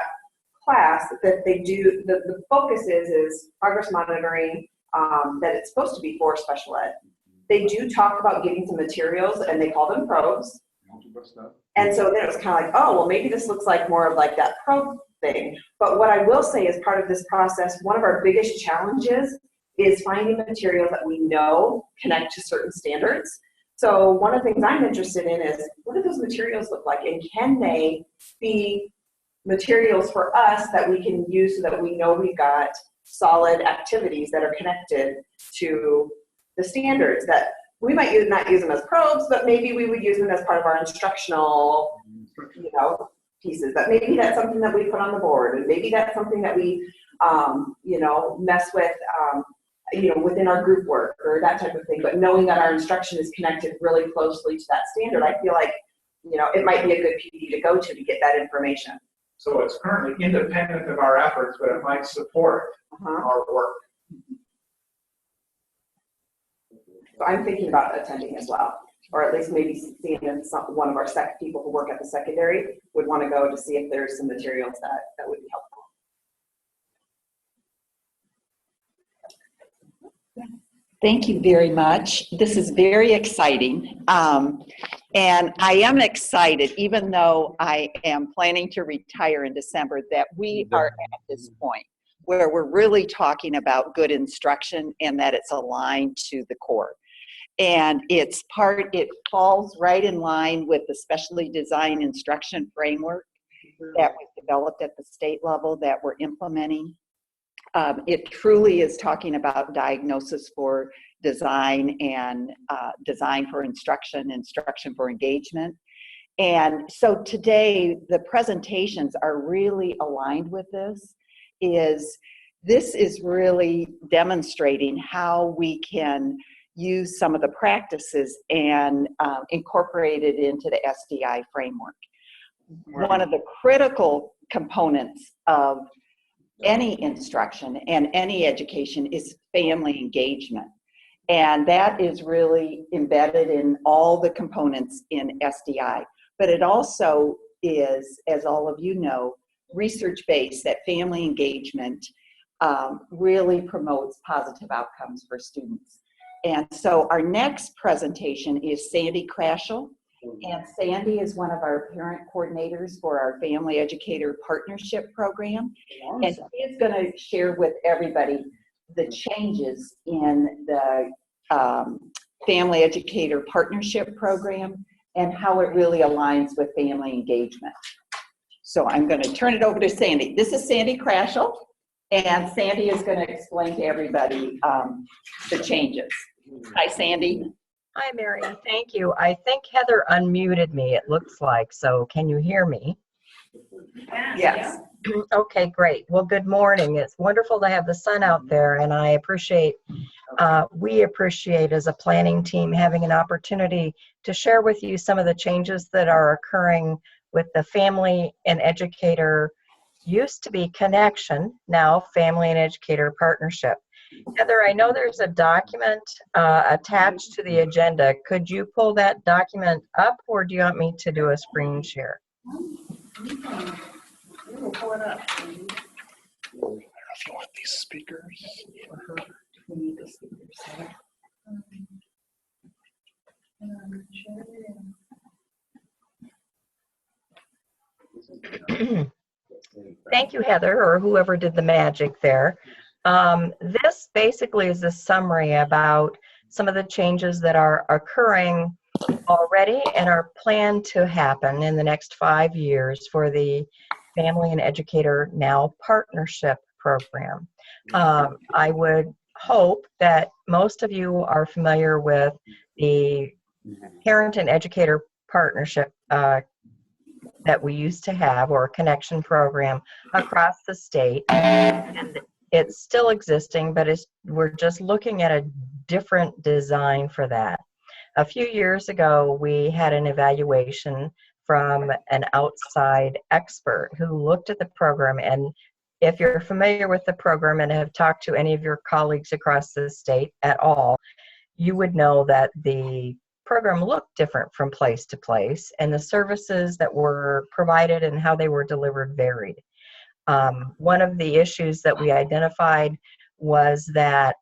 B: class that they do, the focus is progress monitoring, that it's supposed to be for special ed. They do talk about getting some materials and they call them probes. And so then it was kind of like, oh, well, maybe this looks like more of like that probe thing. But what I will say is part of this process, one of our biggest challenges is finding materials that we know connect to certain standards. So one of the things I'm interested in is, what do those materials look like? And can they be materials for us that we can use so that we know we've got solid activities that are connected to the standards, that we might not use them as probes, but maybe we would use them as part of our instructional, pieces, that maybe that's something that we put on the board, and maybe that's something that we, you know, mess with, you know, within our group work or that type of thing, but knowing that our instruction is connected really closely to that standard, I feel like, you know, it might be a good PD to go to get that information.
A: So it's currently independent of our efforts, but it might support our work.
B: So I'm thinking about attending as well, or at least maybe seeing if one of our people who work at the secondary would want to go to see if there's some materials that would be helpful.
D: Thank you very much. This is very exciting. And I am excited, even though I am planning to retire in December, that we are at this point where we're really talking about good instruction and that it's aligned to the core. And it falls right in line with the specially designed instruction framework that was developed at the state level that we're implementing. It truly is talking about diagnosis for design and design for instruction, instruction for engagement. And so today, the presentations are really aligned with this. This is really demonstrating how we can use some of the practices and incorporate it into the SDI framework. One of the critical components of any instruction and any education is family engagement. And that is really embedded in all the components in SDI. But it also is, as all of you know, research-based, that family engagement really promotes positive outcomes for students. And so our next presentation is Sandy Crashel. And Sandy is one of our parent coordinators for our Family Educator Partnership Program. And she is going to share with everybody the changes in the Family Educator Partnership Program and how it really aligns with family engagement. So I'm going to turn it over to Sandy. This is Sandy Crashel, and Sandy is going to explain to everybody the changes. Hi, Sandy.
L: Hi, Mary. Thank you. I think Heather unmuted me, it looks like. So can you hear me?
D: Yes.
L: Okay, great. Well, good morning. It's wonderful to have the sun out there, and I appreciate, we appreciate as a planning team having an opportunity to share with you some of the changes that are occurring with the Family and Educator, used to be Connection, now Family and Educator Partnership. Heather, I know there's a document attached to the agenda. Could you pull that document up, or do you want me to do a screen share?
B: We'll pull it up.
A: Want these speakers for her?
B: We need the speakers.
L: Thank you, Heather, or whoever did the magic there. This basically is a summary about some of the changes that are occurring already and are planned to happen in the next 5 years for the Family and Educator Now Partnership Program. I would hope that most of you are familiar with the Parent and Educator Partnership that we used to have, or Connection program across the state. And it's still existing, but we're just looking at a different design for that. A few years ago, we had an evaluation from an outside expert who looked at the program. And if you're familiar with the program and have talked to any of your colleagues across the state at all, you would know that the program looked different from place to place, and the services that were provided and how they were delivered varied. One of the issues that we identified was that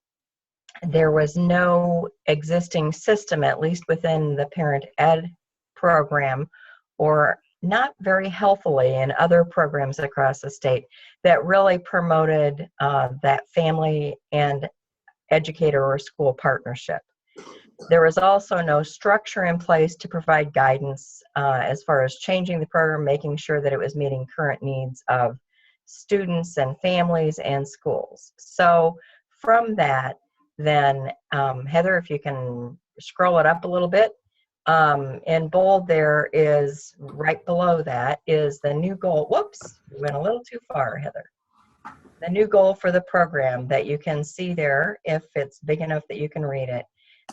L: there was no existing system, at least within the parent ed program, or not very healthily in other programs across the state, that really promoted that family and educator or school partnership. There was also no structure in place to provide guidance as far as changing the program, making sure that it was meeting current needs of students and families and schools. So from that, then Heather, if you can scroll it up a little bit, In bold there is, right below that, is the new goal. Whoops, we went a little too far, Heather. The new goal for the program that you can see there, if it's big enough that you can read it.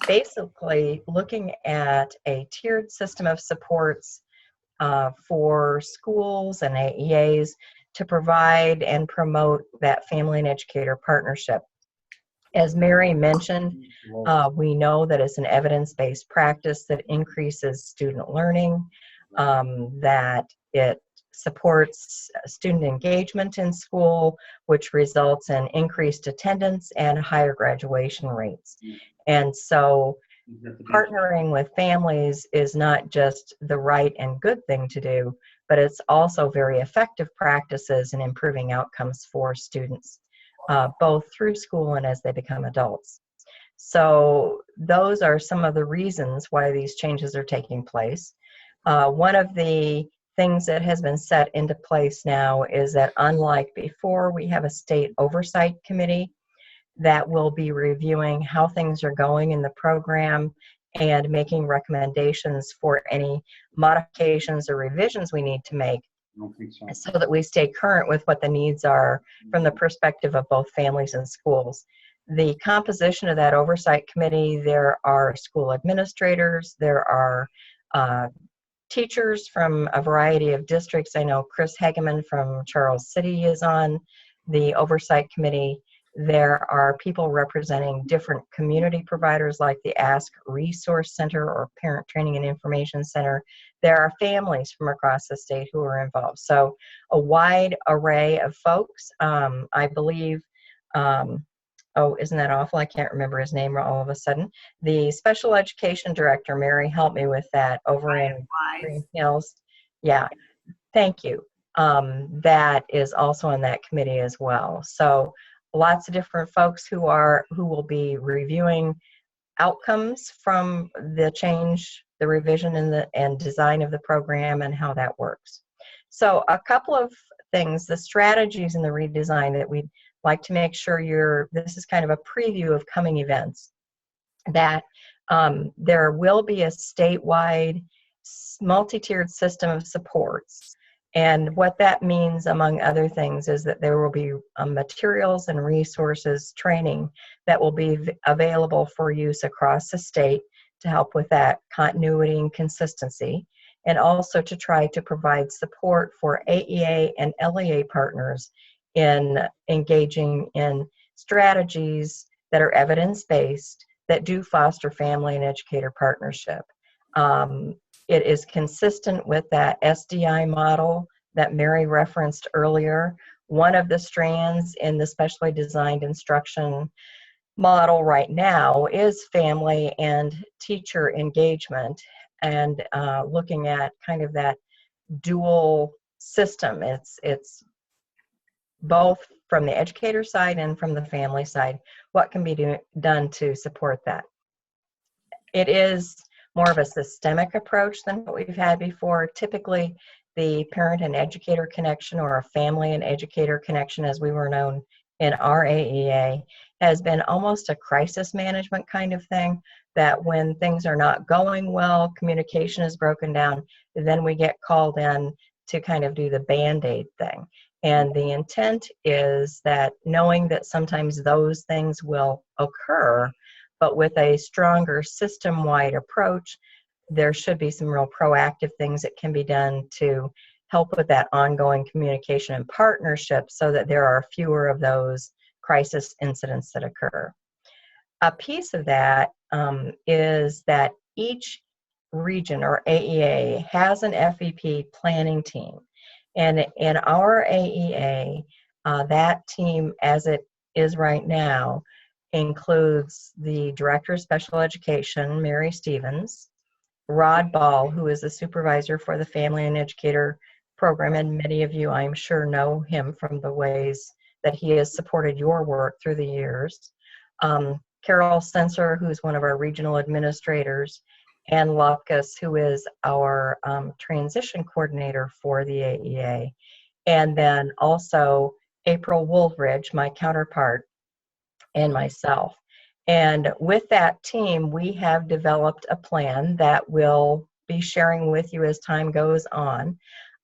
L: Basically, looking at a tiered system of supports for schools and AEAs to provide and promote that family and educator partnership. As Mary mentioned, we know that it's an evidence-based practice that increases student learning, that it supports student engagement in school, which results in increased attendance and higher graduation rates. And so partnering with families is not just the right and good thing to do, but it's also very effective practices in improving outcomes for students, both through school and as they become adults. So those are some of the reasons why these changes are taking place. One of the things that has been set into place now is that, unlike before, we have a state oversight committee that will be reviewing how things are going in the program and making recommendations for any modifications or revisions we need to make, so that we stay current with what the needs are from the perspective of both families and schools. The composition of that oversight committee, there are school administrators, there are teachers from a variety of districts. I know Chris Hageman from Charles City is on the oversight committee. There are people representing different community providers like the Ask Resource Center or Parent Training and Information Center. There are families from across the state who are involved. So a wide array of folks. I believe, oh, isn't that awful? I can't remember his name all of a sudden. The special education director, Mary, help me with that, over in Green Hills. Yeah, thank you. That is also on that committee as well. So lots of different folks who will be reviewing outcomes from the change, the revision and design of the program and how that works. So a couple of things, the strategies in the redesign that we'd like to make sure this is kind of a preview of coming events, that there will be a statewide multi-tiered system of supports. And what that means, among other things, is that there will be materials and resources, training that will be available for use across the state to help with that continuity and consistency, and also to try to provide support for AEA and LEA partners in engaging in strategies that are evidence-based, that do foster family and educator partnership. It is consistent with that SDI model that Mary referenced earlier. One of the strands in the specially designed instruction model right now is family and teacher engagement, and looking at kind of that dual system. It's both from the educator side and from the family side, what can be done to support that. It is more of a systemic approach than what we've had before. Typically, the parent and educator connection, or a family and educator connection as we were known in our AEA, has been almost a crisis management kind of thing, that when things are not going well, communication is broken down, then we get called in to kind of do the Band-Aid thing. And the intent is that, knowing that sometimes those things will occur, but with a stronger system-wide approach, there should be some real proactive things that can be done to help with that ongoing communication and partnership, so that there are fewer of those crisis incidents that occur. A piece of that is that each region or AEA has an FEP planning team. And in our AEA, that team, as it is right now, includes the Director of Special Education, Mary Stevens, Rod Ball, who is the supervisor for the Family and Educator program, and many of you, I'm sure, know him from the ways that he has supported your work through the years. Carol Sensor, who's one of our regional administrators, and Lofkus, who is our transition coordinator for the AEA. And then also April Woolridge, my counterpart, and myself. And with that team, we have developed a plan that we'll be sharing with you as time goes on,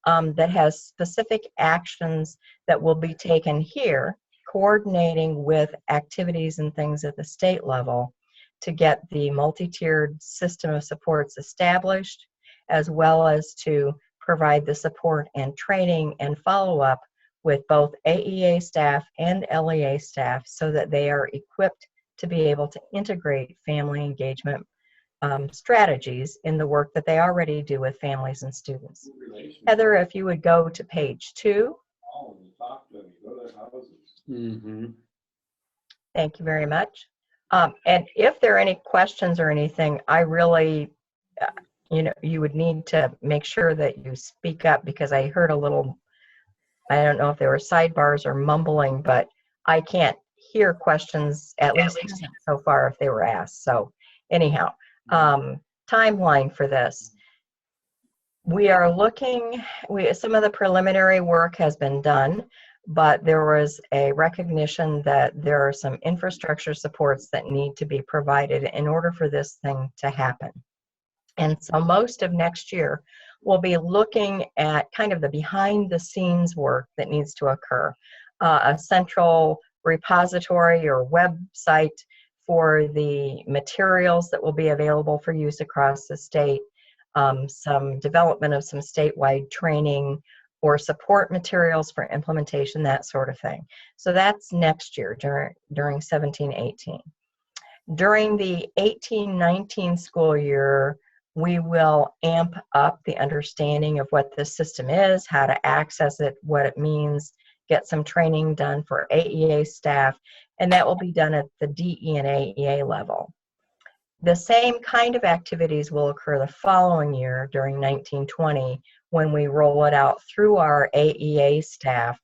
L: that has specific actions that will be taken here, coordinating with activities and things at the state level to get the multi-tiered system of supports established, as well as to provide the support and training and follow-up with both AEA staff and LEA staff so that they are equipped to be able to integrate family engagement strategies in the work that they already do with families and students. Heather, if you would go to page 2.
I: Mm-hmm.
L: Thank you very much. And if there are any questions or anything, I really, you would need to make sure that you speak up, because I heard a little, I don't know if there were sidebars or mumbling, but I can't hear questions, at least so far, if they were asked. So anyhow, timeline for this. We are looking, some of the preliminary work has been done, but there was a recognition that there are some infrastructure supports that need to be provided in order for this thing to happen. And so most of next year, we'll be looking at kind of the behind the scenes work that needs to occur. A central repository or website for the materials that will be available for use across the state, some development of some statewide training or support materials for implementation, that sort of thing. So that's next year during 17-18. During the 18-19 school year, we will amp up the understanding of what this system is, how to access it, what it means, get some training done for AEA staff, and that will be done at the DE and AEA level. The same kind of activities will occur the following year during 19-20 when we roll it out through our AEA staff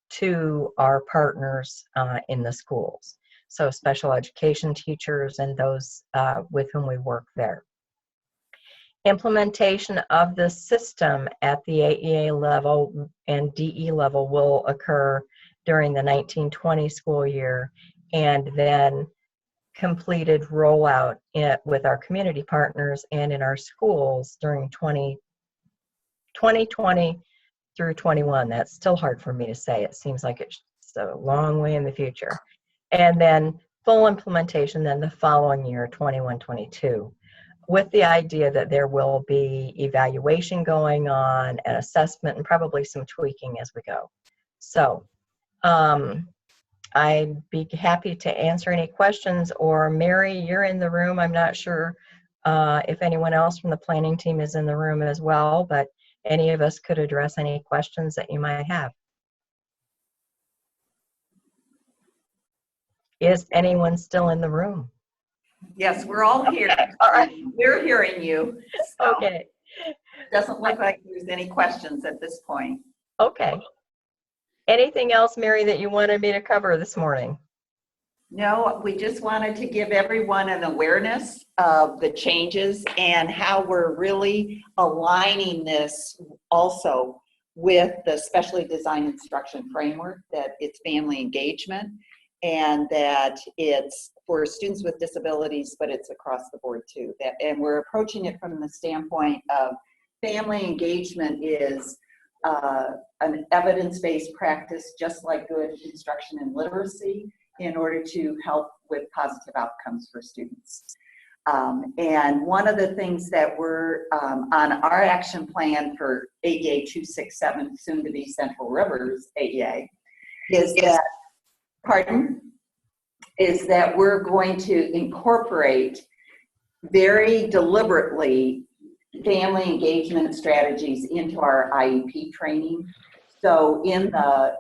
L: to our partners in the schools. So special education teachers and those with whom we work there. Implementation of the system at the AEA level and DE level will occur during the 19-20 school year, and then completed rollout with our community partners and in our schools during 2020 through 21. That's still hard for me to say. It seems like it's a long way in the future. And then full implementation then the following year, 21-22. With the idea that there will be evaluation going on, an assessment, and probably some tweaking as we go. So I'd be happy to answer any questions, or Mary, you're in the room. I'm not sure if anyone else from the planning team is in the room as well, but any of us could address any questions that you might have. Is anyone still in the room?
D: Yes, we're all here.
L: All right.
D: We're hearing you. So
L: Okay.
D: doesn't look like there's any questions at this point.
L: Okay. Anything else, Mary, that you wanted me to cover this morning?
D: No, we just wanted to give everyone an awareness of the changes and how we're really aligning this also with the specially designed instruction framework, that it's family engagement and that it's for students with disabilities, but it's across the board too. And we're approaching it from the standpoint of family engagement is an evidence-based practice, just like good instruction and literacy, in order to help with positive outcomes for students. And one of the things that we're on our action plan for AEA 267, soon to be Central Rivers AEA, is that, is that we're going to incorporate very deliberately family engagement strategies into our IEP training. So in the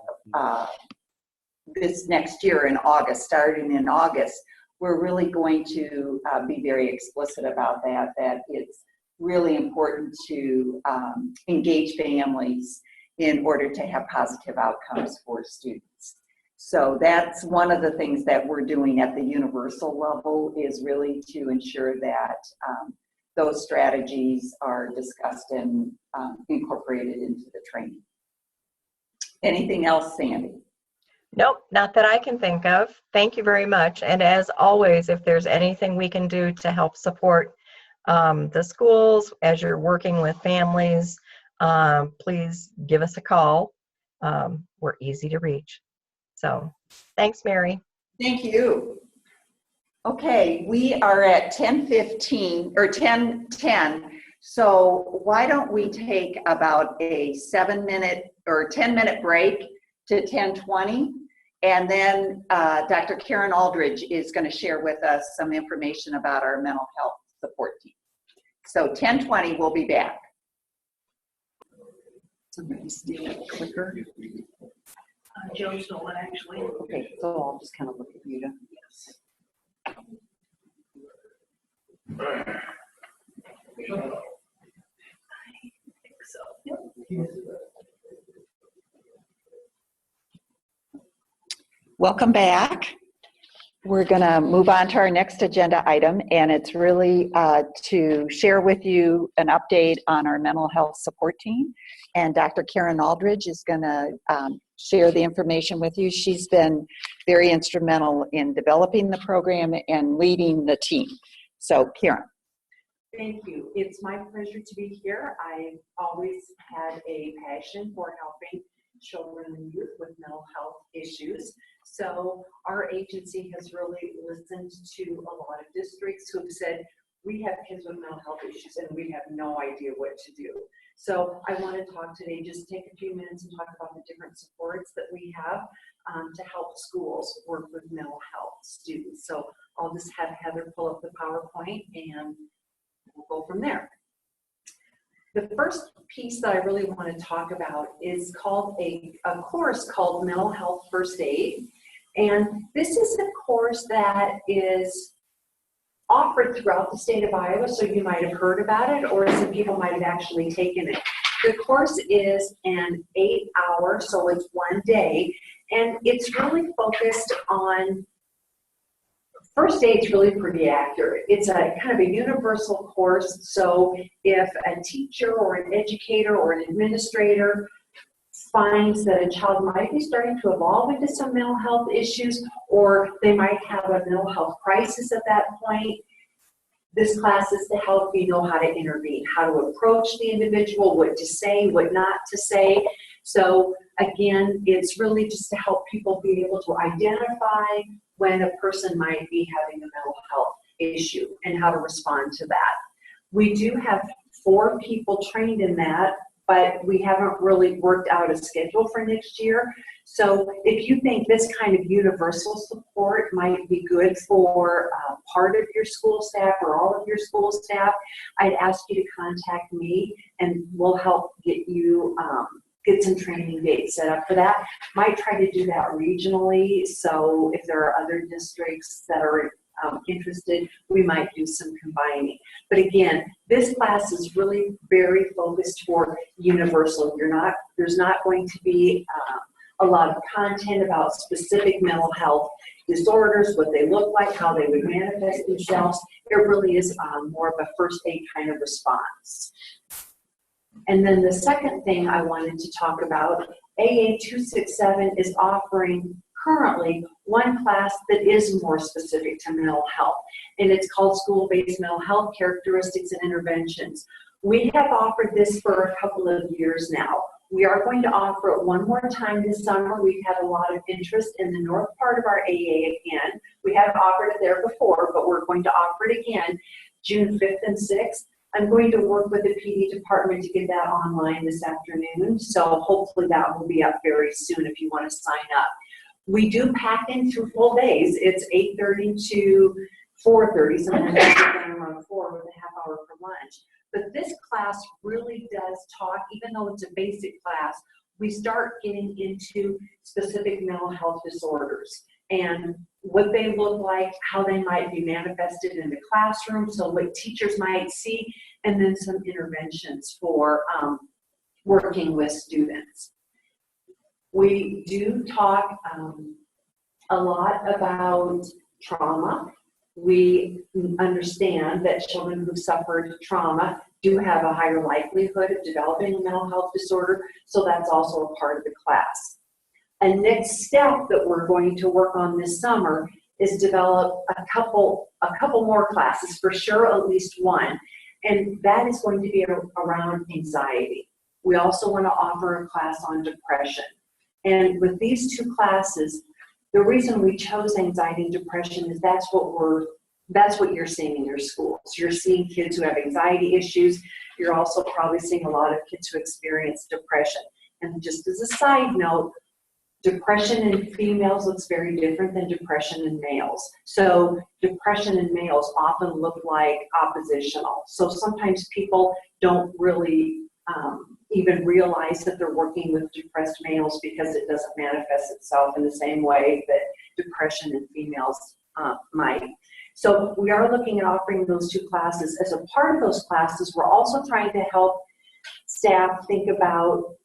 D: this next year in August, starting in August, we're really going to be very explicit about that it's really important to engage families in order to have positive outcomes for students. So that's one of the things that we're doing at the universal level, is really to ensure that those strategies are discussed and incorporated into the training. Anything else, Sandy?
L: Nope, not that I can think of. Thank you very much. And as always, if there's anything we can do to help support the schools as you're working with families, please give us a call. We're easy to reach. So thanks, Mary.
D: Thank you. Okay, we are at 10:15 or 10:10. So why don't we take about a 7-minute or 10-minute break to 10:20? And then Dr. Karen Aldridge is going to share with us some information about our mental health support team. So 10:20, we'll be back. Somebody steal a clicker.
H: Joe stole it, actually.
D: Okay, so I'll just kind of look at you.
H: Yes.
D: Welcome back. We're going to move on to our next agenda item, and it's really to share with you an update on our mental health support team. And Dr. Karen Aldridge is going to share the information with you. She's been very instrumental in developing the program and leading the team. So, Karen.
M: Thank you. It's my pleasure to be here. I've always had a passion for helping children and youth with mental health issues. So our agency has really listened to a lot of districts who have said, we have kids with mental health issues and we have no idea what to do. So I want to talk today, just take a few minutes and talk about the different supports that we have to help schools work with mental health students. So I'll just have Heather pull up the PowerPoint and we'll go from there. The first piece that I really want to talk about is called a course called Mental Health First Aid. And this is a course that is offered throughout the state of Iowa, so you might have heard about it, or some people might have actually taken it. The course is an 8-hour, so it's one day, and it's really focused on first aid's really pretty accurate. It's a kind of a universal course, so if a teacher or an educator or an administrator finds that a child might be starting to evolve into some mental health issues, or they might have a mental health crisis at that point, this class is to help you know how to intervene, how to approach the individual, what to say, what not to say. So again, it's really just to help people be able to identify when a person might be having a mental health issue and how to respond to that. We do have 4 people trained in that, but we haven't really worked out a schedule for next year. So if you think this kind of universal support might be good for part of your school staff or all of your school staff, I'd ask you to contact me and we'll help get you get some training dates set up for that. Might try to do that regionally, so if there are other districts that are interested, we might do some combining. But again, this class is really very focused for universal. There's not going to be a lot of content about specific mental health disorders, what they look like, how they would manifest themselves. It really is more of a first aid kind of response. And then the second thing I wanted to talk about, AEA 267 is offering currently one class that is more specific to mental health, and it's called School-Based Mental Health Characteristics and Interventions. We have offered this for a couple of years now. We are going to offer it one more time this summer. We've had a lot of interest in the north part of our AEA again. We haven't offered it there before, but we're going to offer it again June 5th and 6th. I'm going to work with the PD department to get that online this afternoon, so hopefully that will be up very soon if you want to sign up. We do pack in 2 full days. It's 8:30 to 4:30, sometimes we get done around 4 with a half hour for lunch. But this class really does talk, even though it's a basic class, we start getting into specific mental health disorders and what they look like, how they might be manifested in the classroom, so what teachers might see, and then some interventions for working with students. We do talk a lot about trauma. We understand that children who suffered trauma do have a higher likelihood of developing a mental health disorder, so that's also a part of the class. A next step that we're going to work on this summer is develop a couple more classes, for sure at least one, and that is going to be around anxiety. We also want to offer a class on depression. And with these two classes, the reason we chose anxiety and depression is that's what you're seeing in your schools. You're seeing kids who have anxiety issues. You're also probably seeing a lot of kids who experience depression. And just as a side note, depression in females looks very different than depression in males. So depression in males often look like oppositional. So sometimes people don't really even realize that they're working with depressed males because it doesn't manifest itself in the same way that depression in females might. So we are looking at offering those two classes. As a part of those classes, we're also trying to help staff think about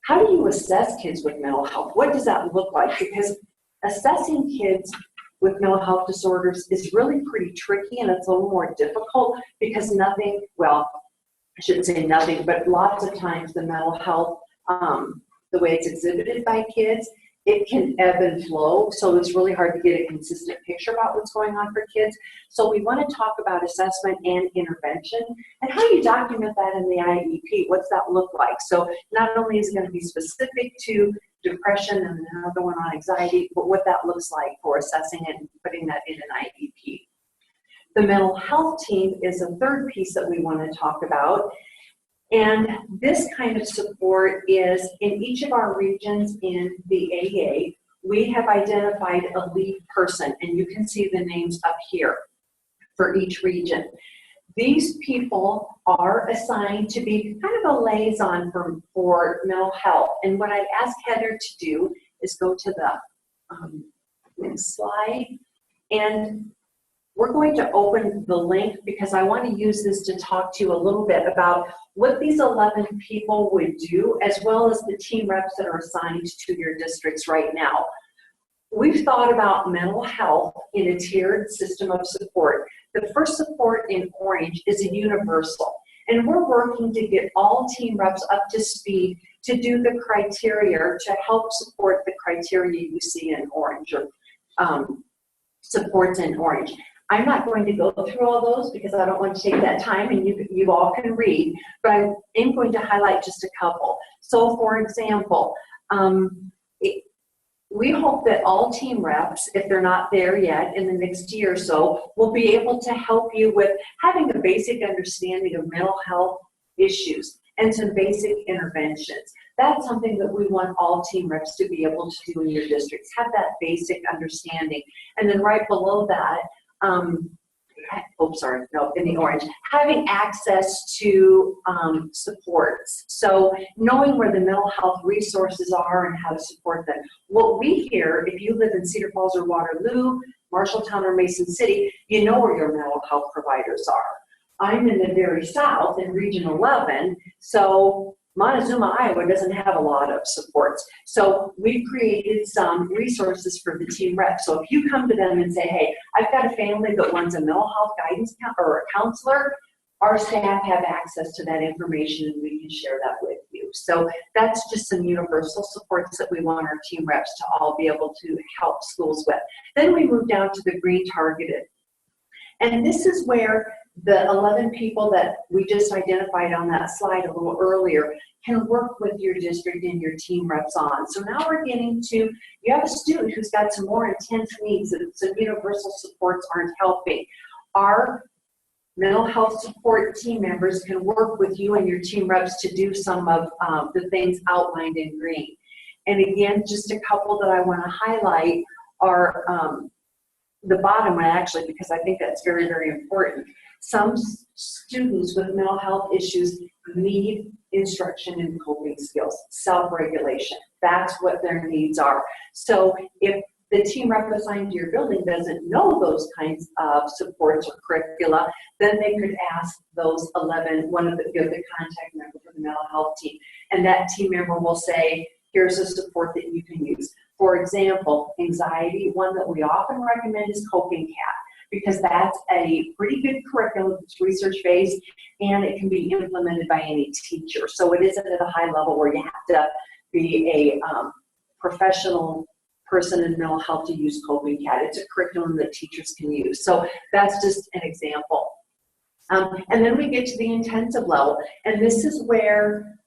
M: how do you assess kids with mental health? What does that look like? Because assessing kids with mental health disorders is really pretty tricky, and it's a little more difficult because I shouldn't say nothing, but lots of times the mental health, the way it's exhibited by kids, it can ebb and flow. So it's really hard to get a consistent picture about what's going on for kids. So we want to talk about assessment and intervention and how you document that in the IEP. What's that look like? So not only is it going to be specific to depression and another one on anxiety, but what that looks like for assessing it and putting that in an IEP. The mental health team is a third piece that we want to talk about. And this kind of support is in each of our regions in the AEA, we have identified a lead person, and you can see the names up here for each region. These people are assigned to be kind of a liaison for mental health. And what I asked Heather to do is go to the next slide. And we're going to open the link because I want to use this to talk to you a little bit about what these 11 people would do, as well as the team reps that are assigned to your districts right now. We've thought about mental health in a tiered system of support. The first support in orange is a universal, and we're working to get all team reps up to speed to do the criteria to help support the criteria you see in orange, or supports in orange. I'm not going to go through all those because I don't want to take that time, and you all can read, but I am going to highlight just a couple. So for example, we hope that all team reps, if they're not there yet in the next year or so, will be able to help you with having a basic understanding of mental health issues and some basic interventions. That's something that we want all team reps to be able to do in your districts, have that basic understanding. And then right below that, in the orange, having access to supports. So knowing where the mental health resources are and how to support them. What we hear, if you live in Cedar Falls or Waterloo, Marshalltown or Mason City, you know where your mental health providers are. I'm in the very south in Region 11, so Montezuma, Iowa doesn't have a lot of supports. So we've created some resources for the team reps. So if you come to them and say, hey, I've got a family that wants a mental health guidance or a counselor, our staff have access to that information and we can share that with you. So that's just some universal supports that we want our team reps to all be able to help schools with. Then we move down to the green targeted. And this is where the 11 people that we just identified on that slide a little earlier can work with your district and your team reps on. So now we're getting to, you have a student who's got some more intense needs and some universal supports aren't helping. Our mental health support team members can work with you and your team reps to do some of the things outlined in green. And again, just a couple that I want to highlight are the bottom one actually, because I think that's very, very important. Some students with mental health issues need instruction in coping skills, self-regulation. That's what their needs are. So if the team rep assigned to your building doesn't know those kinds of supports or curricula, then they could ask those 11, one of the contact member for the mental health team. And that team member will say, here's a support that you can use. For example, anxiety, one that we often recommend is Coping Cat, because that's a pretty good curriculum. It's research-based, and it can be implemented by any teacher. So it isn't at a high level where you have to be a professional person in mental health to use Coping Cat. It's a curriculum that teachers can use. So that's just an example. And then we get to the intensive level. And this is where,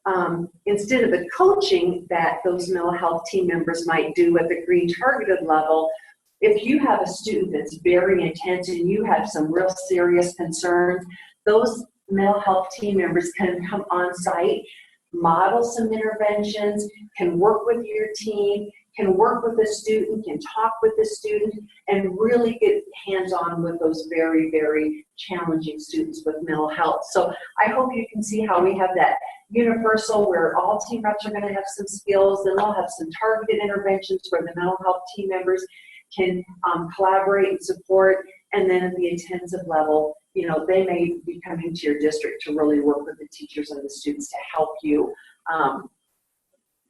M: instead of the coaching that those mental health team members might do at the green targeted level, if you have a student that's very intense and you have some real serious concerns, those mental health team members can come on site, model some interventions, can work with your team, can work with the student, can talk with the student, and really get hands-on with those very, very challenging students with mental health. So I hope you can see how we have that universal where all team reps are going to have some skills, then they'll have some targeted interventions where the mental health team members can collaborate and support, and then at the intensive level, you know, they may be coming to your district to really work with the teachers and the students to help you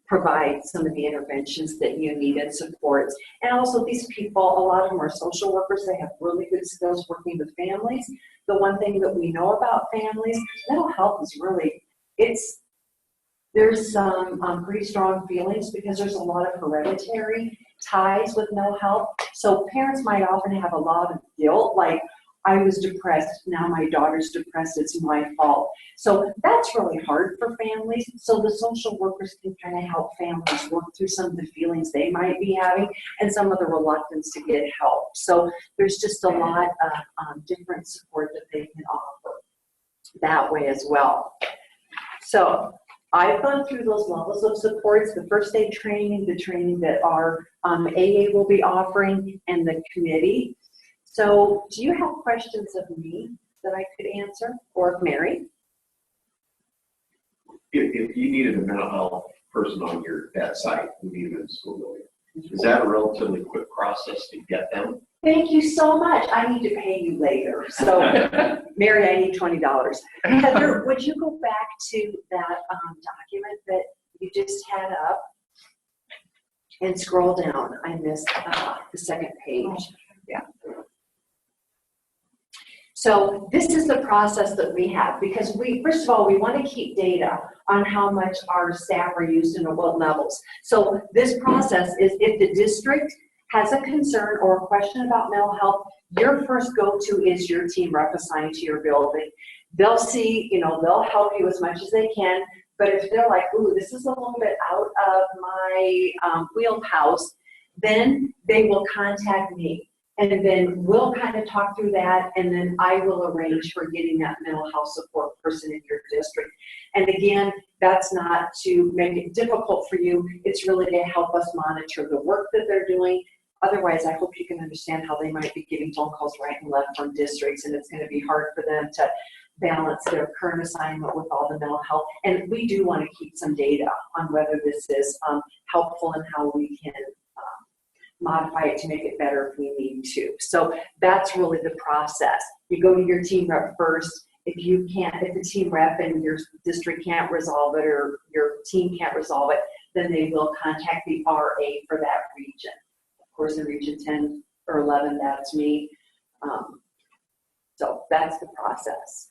M: provide some of the interventions that you need and supports. And also these people, a lot of them are social workers. They have really good skills working with families. The one thing that we know about families, mental health is really, there's some pretty strong feelings because there's a lot of hereditary ties with mental health. So parents might often have a lot of guilt, like, I was depressed, now my daughter's depressed, it's my fault. So that's really hard for families. So the social workers can kind of help families work through some of the feelings they might be having and some of the reluctance to get help. So there's just a lot of different support that they can offer that way as well. So I've gone through those levels of supports, the first aid training, the training that our AEA will be offering, and the committee. So do you have questions of me that I could answer, or of Mary?
J: If you needed a mental health person on that site, you needed in the school building, is that a relatively quick process to get them?
M: Thank you so much. I need to pay you later. So Mary, I need $20. Heather, would you go back to that document that you just had up and scroll down? I missed the second page. Yeah. So this is the process that we have, because first of all, we want to keep data on how much our staff are used and at what levels. So this process is, if the district has a concern or a question about mental health, your first go-to is your team rep assigned to your building. They'll see, they'll help you as much as they can, but if they're like, ooh, this is a little bit out of my wheelhouse, then they will contact me. And then we'll kind of talk through that, and then I will arrange for getting that mental health support person in your district. And again, that's not to make it difficult for you. It's really to help us monitor the work that they're doing. Otherwise, I hope you can understand how they might be getting phone calls right and left from districts, and it's going to be hard for them to balance their current assignment with all the mental health. And we do want to keep some data on whether this is helpful and how we can modify it to make it better if we need to. So that's really the process. You go to your team rep first. If the team rep and your district can't resolve it, or your team can't resolve it, then they will contact the RA for that region. Of course, in region 10 or 11, that's me. So that's the process.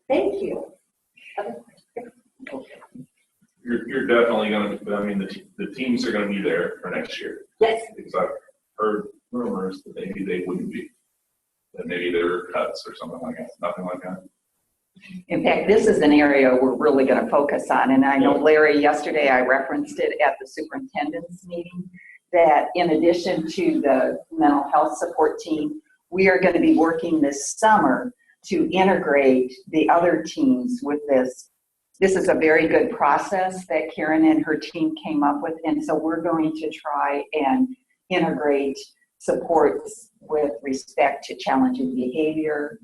M: Thank you.
K: You're definitely going to, the teams are going to be there for next year.
M: Yes.
K: Because I've heard rumors that maybe they wouldn't be. That maybe there were cuts or something like that. Nothing like that.
D: In fact, this is an area we're really going to focus on. And I know, Larry, yesterday I referenced it at the superintendent's meeting, that in addition to the mental health support team, we are going to be working this summer to integrate the other teams with this. This is a very good process that Karen and her team came up with, and so we're going to try and integrate supports with respect to challenging behavior,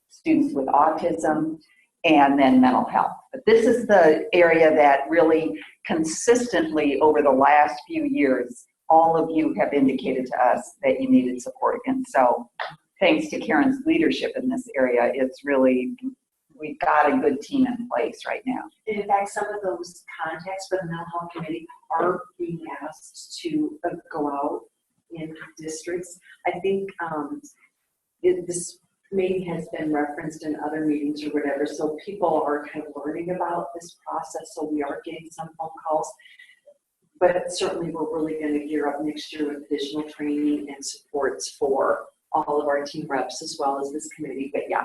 D: students with autism, and then mental health. But this is the area that really consistently over the last few years, all of you have indicated to us that you needed support. And so thanks to Karen's leadership in this area, it's really, we've got a good team in place right now.
M: And in fact, some of those contacts for the mental health committee are being asked to go out in districts. I think this maybe has been referenced in other meetings or whatever, so people are kind of learning about this process, so we are getting some phone calls. But certainly, we're really going to gear up next year with additional training and supports for all of our team reps as well as this committee. But yeah,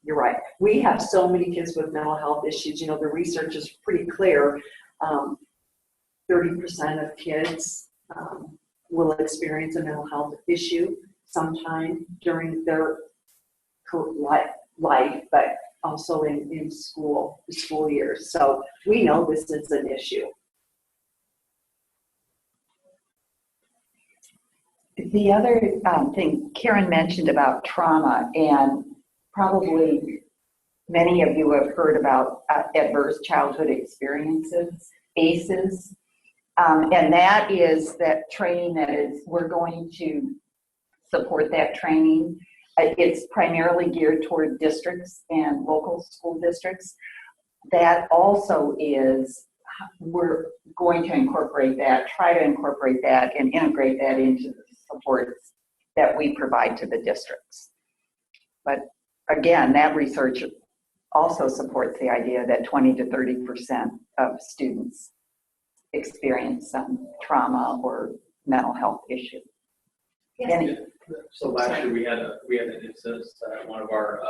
M: you're right. We have so many kids with mental health issues. You know, the research is pretty clear. 30% of kids will experience a mental health issue sometime during their life, but also in school, the school years. So we know this is an issue.
D: The other thing Karen mentioned about trauma, and probably many of you have heard about adverse childhood experiences, ACEs, and that is that training that is, we're going to support that training. It's primarily geared toward districts and local school districts. That also is, we're going to incorporate that, try to incorporate that and integrate that into the supports that we provide to the districts. But again, that research also supports the idea that 20 to 30% of students experience some trauma or mental health issue.
E: Yeah. So last year we had an instance at one of our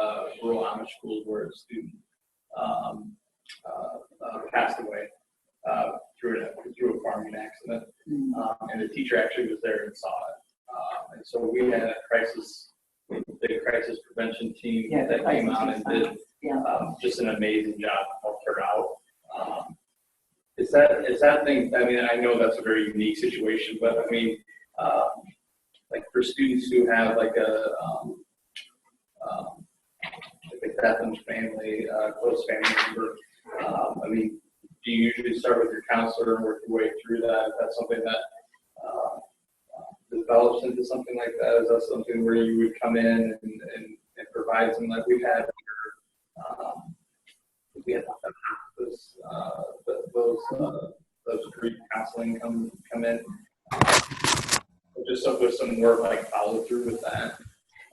E: rural Amish schools where a student passed away through a farming accident, and the teacher actually was there and saw it. And so we had a crisis prevention team that came out and did just an amazing job to help her out. Is that thing? I mean, I know that's a very unique situation, but I mean, like for students who have like a death in the family, close family member, I mean, do you usually start with your counselor and work your way through that? Is that something that develops into something like that? Is that something where you would come in and provide some, like we've had those grief counseling come in, just so there's some more like follow through with that.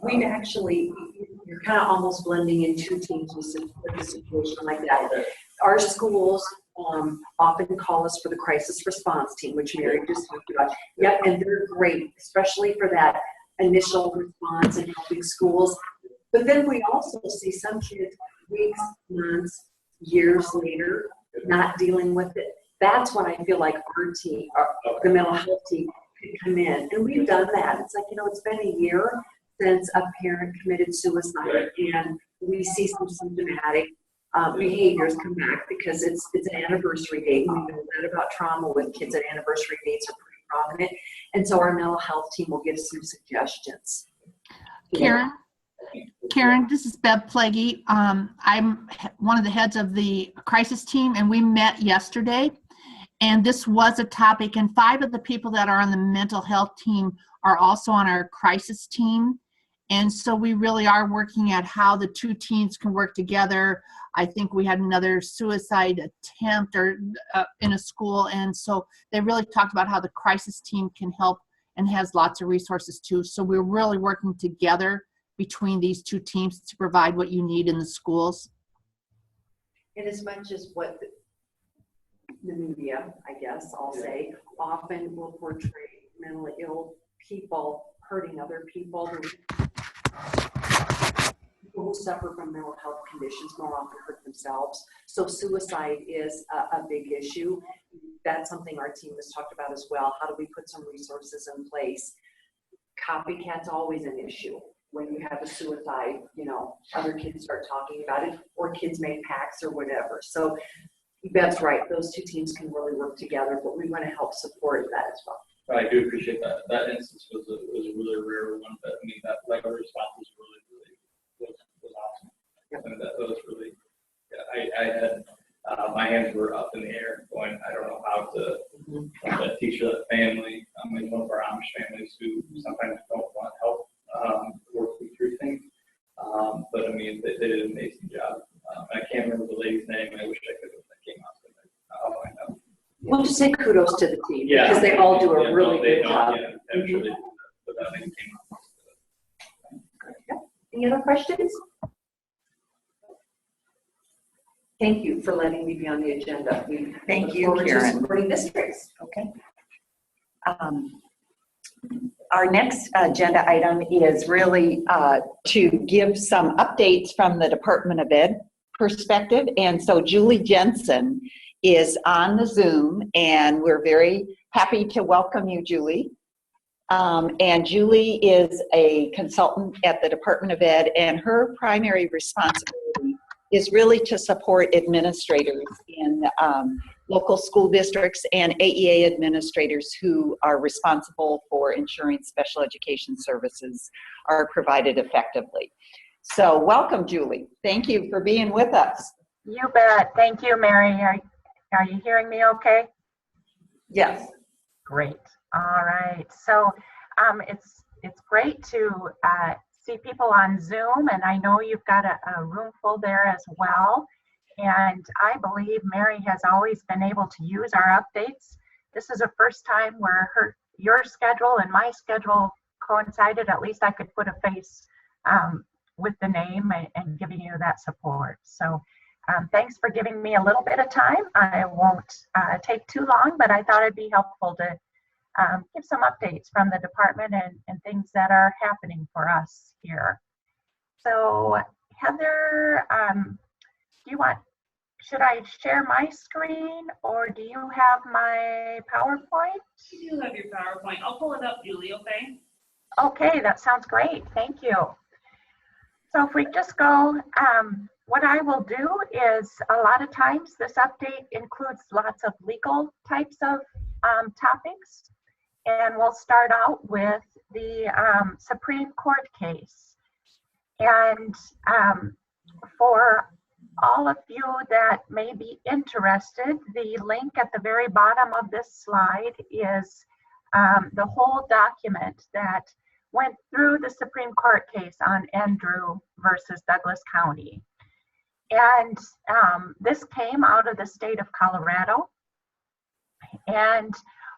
M: We've actually, you're kind of almost blending in two teams with a situation like that. Our schools often call us for the crisis response team, which Mary just talked about. Yep, and they're great, especially for that initial response and helping schools. But then we also see some kids weeks, months, years later not dealing with it. That's when I feel like our team, the mental health team, could come in. And we've done that. It's like, you know, it's been a year since a parent committed suicide, and we see some symptomatic behaviors come back because it's an anniversary date. We know that about trauma with kids at anniversary dates are pretty prominent. And so our mental health team will give some suggestions.
N: Karen, this is Bev Plaguey. I'm one of the heads of the crisis team, and we met yesterday. And this was a topic, and 5 of the people that are on the mental health team are also on our crisis team. And so we really are working at how the 2 teams can work together. I think we had another suicide attempt in a school, and so they really talked about how the crisis team can help and has lots of resources too. So we're really working together between these 2 teams to provide what you need in the schools.
M: And as much as what the media, I guess I'll say, often will portray mentally ill people hurting other people. People who suffer from mental health conditions more often hurt themselves. So suicide is a big issue. That's something our team has talked about as well. How do we put some resources in place? Copycat's always an issue. When you have a suicide, you know, other kids start talking about it, or kids make pacts or whatever. So that's right. Those 2 teams can really work together, but we want to help support that as well.
E: I do appreciate that. That instance was a really rare one. But I mean, that level of response was really awesome.
M: Yep.
E: I mean, that was really. Yeah, I had my hands were up in the air, going, I don't know how to teach that family. I mean, one of our Amish families who sometimes don't want help working through things. But I mean, they did an amazing job. I can't remember the lady's name. I wish I could have that came out. I'll find out.
M: We'll just say kudos to the team because they all do a really good job.
E: Actually, but that thing came out.
M: Any other questions? Thank you for letting me be on the agenda. We
D: Thank
M: look
D: you,
M: forward to
D: Karen.
M: supporting districts.
D: Okay. Our next agenda item is really to give some updates from the Department of Ed perspective. And so Julie Jensen is on the Zoom, and we're very happy to welcome you, Julie. And Julie is a consultant at the Department of Ed, and her primary responsibility is really to support administrators in local school districts and AEA administrators who are responsible for ensuring special education services are provided effectively. So welcome, Julie. Thank you for being with us.
L: You bet. Thank you, Mary. Are you hearing me okay?
D: Yes.
L: Great. All right. So it's great to see people on Zoom, and I know you've got a room full there as well. And I believe Mary has always been able to use our updates. This is the first time where your schedule and my schedule coincided. At least I could put a face with the name and giving you that support. So thanks for giving me a little bit of time. I won't take too long, but I thought it'd be helpful to give some updates from the department and things that are happening for us here. So Heather, should I share my screen, or do you have my PowerPoint?
O: You do have your PowerPoint. I'll pull it up, Julie, okay?
L: Okay, that sounds great. Thank you. So if we just go, what I will do is a lot of times this update includes lots of legal types of topics. And we'll start out with the Supreme Court case. And for all of you that may be interested, the link at the very bottom of this slide is the whole document that went through the Supreme Court case on Andrew versus Douglas County. And this came out of the state of Colorado. And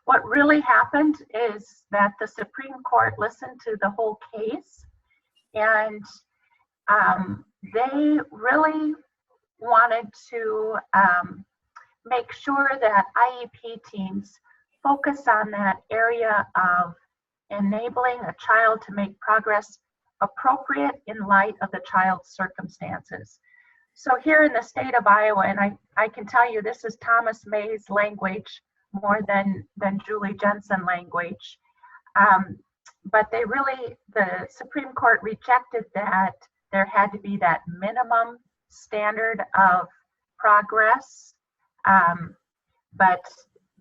L: what really happened is that the Supreme Court listened to the whole case, and they really wanted to make sure that IEP teams focus on that area of enabling a child to make progress appropriate in light of the child's circumstances. So here in the state of Iowa, and I can tell you this is Thomas May's language more than Julie Jensen language. But the Supreme Court rejected that there had to be that minimum standard of progress. But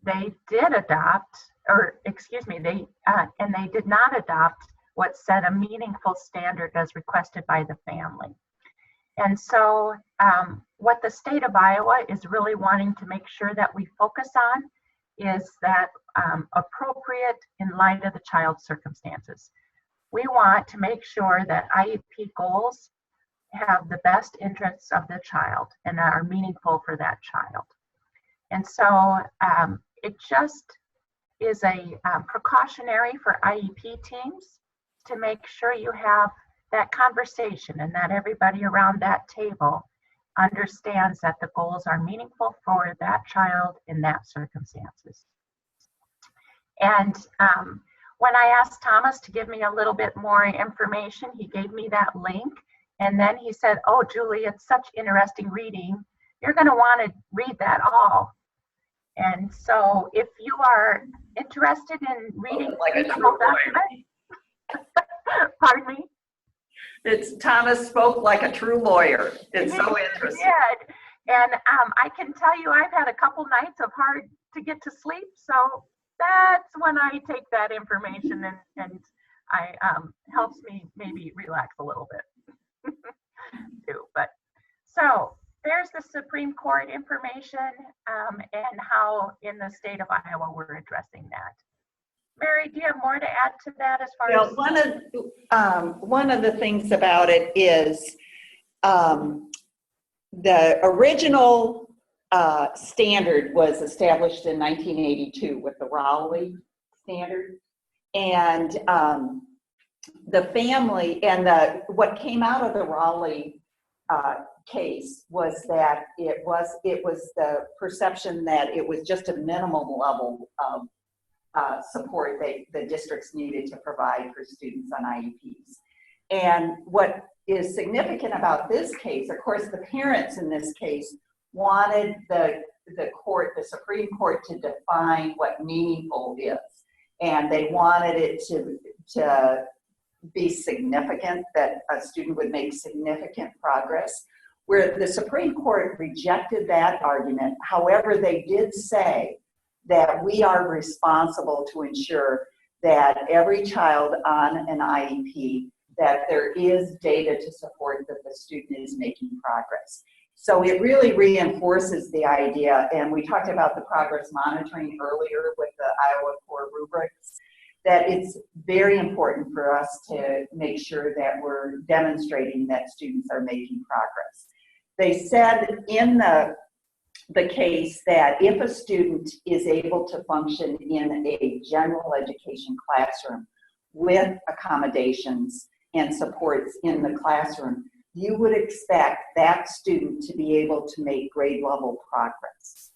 L: they did adopt, and they did not adopt what set a meaningful standard as requested by the family. And so what the state of Iowa is really wanting to make sure that we focus on is that appropriate in light of the child's circumstances. We want to make sure that IEP goals have the best interests of the child and are meaningful for that child. And so it just is a precautionary for IEP teams to make sure you have that conversation and that everybody around that table understands that the goals are meaningful for that child in that circumstances. And when I asked Thomas to give me a little bit more information, he gave me that link. And then he said, oh, Julie, it's such interesting reading. You're going to want to read that all. And so if you are interested in reading the whole document, pardon me?
D: It's Thomas spoke like a true lawyer. It's so interesting.
L: Yeah, and I can tell you I've had a couple nights of hard to get to sleep, so that's when I take that information and I helps me maybe relax a little bit too. But so there's the Supreme Court information and how in the state of Iowa we're addressing that. Mary, do you have more to add to that as far as?
D: One of the things about it is the original standard was established in 1982 with the Rowley standard, and the family and what came out of the Rowley case was that it was the perception that it was just a minimum level of support that the districts needed to provide for students on IEPs. And what is significant about this case, of course, the parents in this case wanted the Supreme Court to define what meaningful is. And they wanted it to be significant, that a student would make significant progress, where the Supreme Court rejected that argument. However, they did say that we are responsible to ensure that every child on an IEP, that there is data to support that the student is making progress. So it really reinforces the idea, and we talked about the progress monitoring earlier with the Iowa core rubrics, that it's very important for us to make sure that we're demonstrating that students are making progress. They said in the case that if a student is able to function in a general education classroom with accommodations and supports in the classroom, you would expect that student to be able to make grade level progress.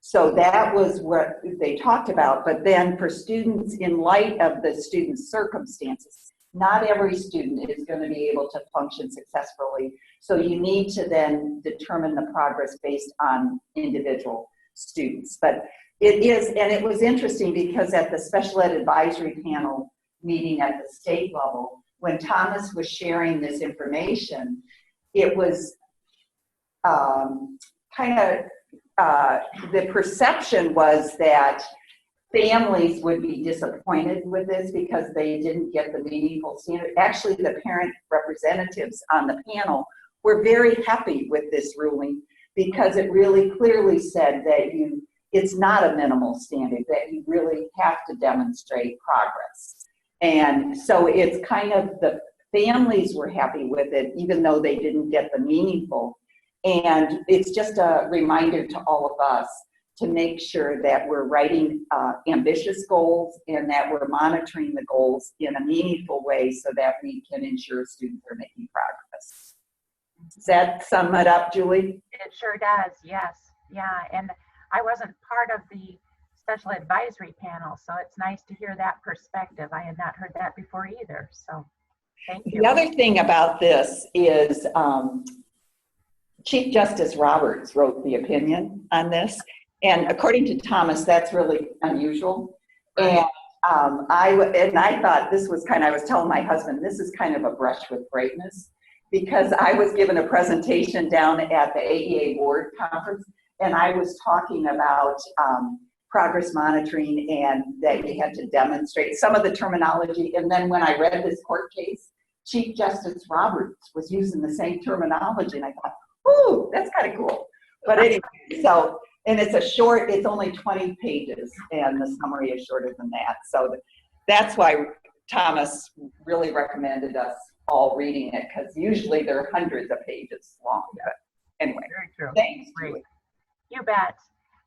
D: So that was what they talked about. But then for students, in light of the student's circumstances, not every student is going to be able to function successfully. So you need to then determine the progress based on individual students. But it is, and it was interesting because at the special ed advisory panel meeting at the state level, when Thomas was sharing this information, it was the perception was that families would be disappointed with this because they didn't get the meaningful standard. Actually, the parent representatives on the panel were very happy with this ruling because it really clearly said that it's not a minimal standard, that you really have to demonstrate progress. And so it's kind of, the families were happy with it, even though they didn't get the meaningful. And it's just a reminder to all of us to make sure that we're writing ambitious goals and that we're monitoring the goals in a meaningful way so that we can ensure students are making progress. Does that sum it up, Julie?
P: It sure does, yes. Yeah, and I wasn't part of the special advisory panel, so it's nice to hear that perspective. I had not heard that before either, so thank you.
D: The other thing about this is Chief Justice Roberts wrote the opinion on this, and according to Thomas, that's really unusual. And I thought this was I was telling my husband, this is kind of a brush with greatness, because I was given a presentation down at the AEA board conference, and I was talking about progress monitoring and that you had to demonstrate some of the terminology. And then when I read this court case, Chief Justice Roberts was using the same terminology, and I thought, ooh, that's kind of cool. But anyway, so, and it's only 20 pages, and the summary is shorter than that. So that's why Thomas really recommended us all reading it, because usually they're hundreds of pages long. But anyway,
P: very true.
D: Thanks.
P: Great. You bet.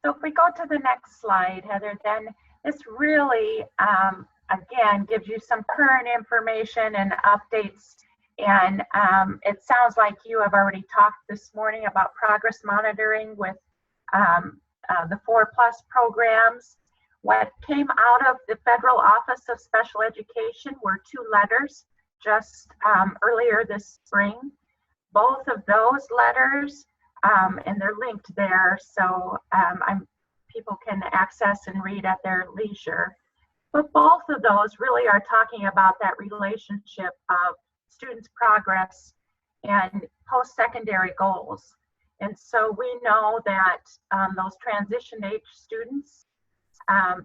P: So if we go to the next slide, Heather, then this really, again, gives you some current information and updates. And it sounds like you have already talked this morning about progress monitoring with the 4+ programs. What came out of the Federal Office of Special Education were 2 letters just earlier this spring. Both of those letters, and they're linked there, so people can access and read at their leisure. But both of those really are talking about that relationship of students' progress and post-secondary goals. And so we know that those transition age students,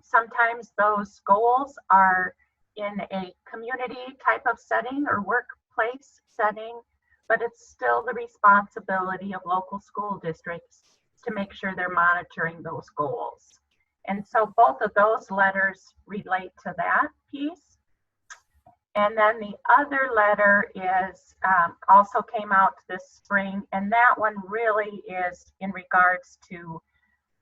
P: sometimes those goals are in a community type of setting or workplace setting, but it's still the responsibility of local school districts to make sure they're monitoring those goals. And so both of those letters relate to that piece. And then the other letter is also came out this spring, and that one really is in regards to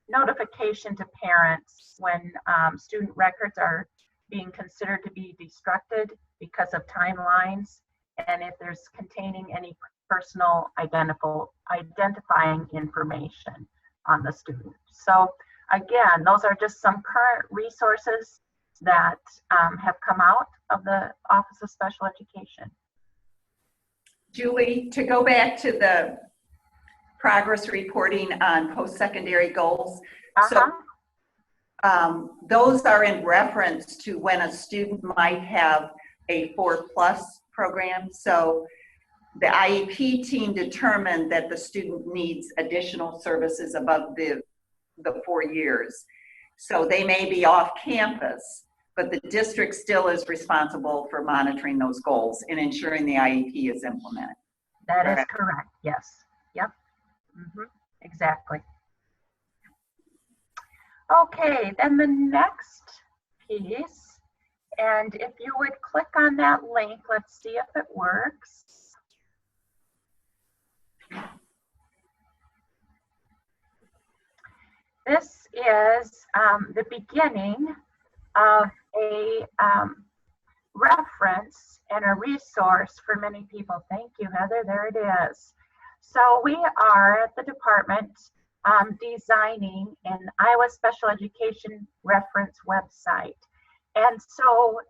P: notification to parents when student records are being considered to be destructed because of timelines, and if there's containing any personal identifying information on the student. So again, those are just some current resources that have come out of the Office of Special Education.
D: Julie, to go back to the progress reporting on post-secondary goals. So those are in reference to when a student might have a 4+ program. So the IEP team determined that the student needs additional services above the 4 years. So they may be off campus, but the district still is responsible for monitoring those goals and ensuring the IEP is implemented.
P: That is correct, yes. Yep, exactly. Okay, then the next piece, and if you would click on that link, let's see if it works. This is the beginning of a reference and a resource for many people. Thank you, Heather. There it is. So we are at the department designing an Iowa Special Education reference website. And so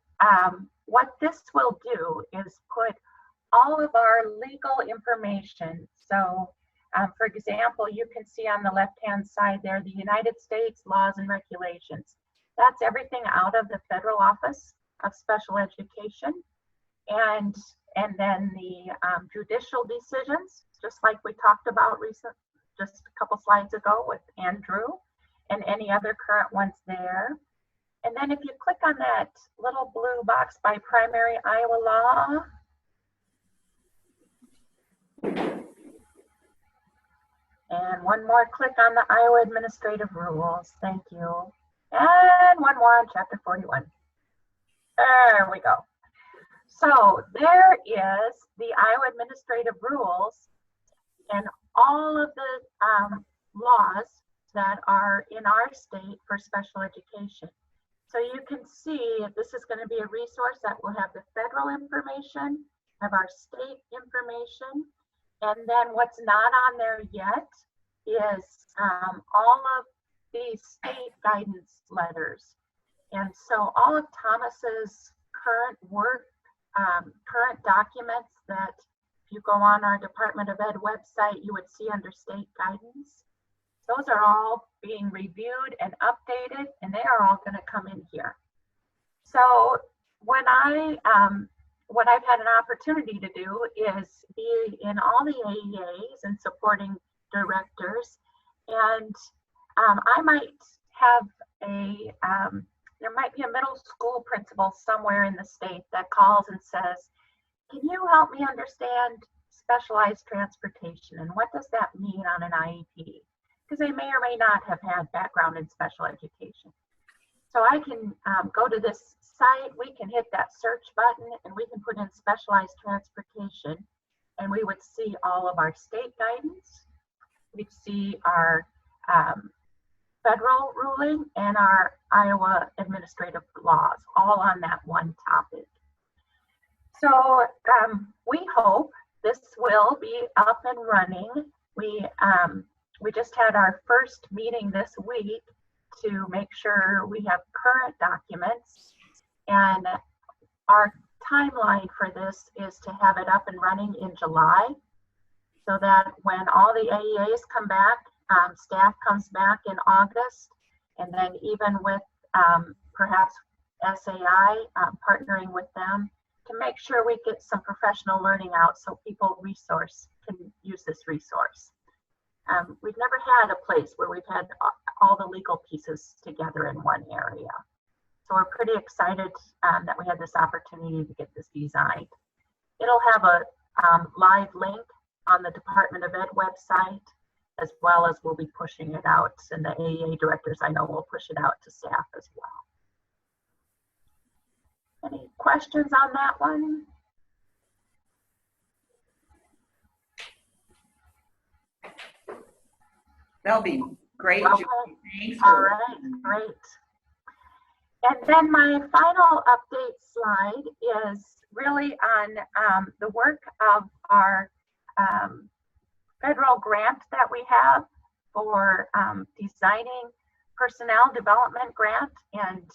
P: what this will do is put all of our legal information. So for example, you can see on the left-hand side there, the United States laws and regulations. That's everything out of the Federal Office of Special Education. And then the judicial decisions, just like we talked about just a couple slides ago with Andrew, and any other current ones there. And then if you click on that little blue box by primary Iowa law, and one more click on the Iowa administrative rules. Thank you. And one more on chapter 41. There we go. So there is the Iowa administrative rules and all of the laws that are in our state for special education. So you can see this is going to be a resource that will have the federal information, have our state information, and then what's not on there yet is all of the state guidance letters. And so all of Thomas's current work, current documents that if you go on our Department of Ed website, you would see under state guidance. Those are all being reviewed and updated, and they are all going to come in here. So when what I've had an opportunity to do is be in all the AEAs and supporting directors, and I might have there might be a middle school principal somewhere in the state that calls and says, can you help me understand specialized transportation, and what does that mean on an IEP? Because they may or may not have had background in special education. So I can go to this site, we can hit that search button, and we can put in specialized transportation, and we would see all of our state guidance. We'd see our federal ruling and our Iowa administrative laws, all on that one topic. So we hope this will be up and running. We just had our first meeting this week to make sure we have current documents, and our timeline for this is to have it up and running in July, so that when all the AEAs come back, staff comes back in August, and then even with perhaps SAI, partnering with them to make sure we get some professional learning out so people can use this resource. We've never had a place where we've had all the legal pieces together in one area. So we're pretty excited that we had this opportunity to get this designed. It'll have a live link on the Department of Ed website, as well as we'll be pushing it out, and the AEA directors I know will push it out to staff as well. Any questions on that one?
D: That'll be great.
P: Okay.
D: Thanks.
P: All right, great. And then my final update slide is really on the work of our federal grant that we have for designing personnel development grant and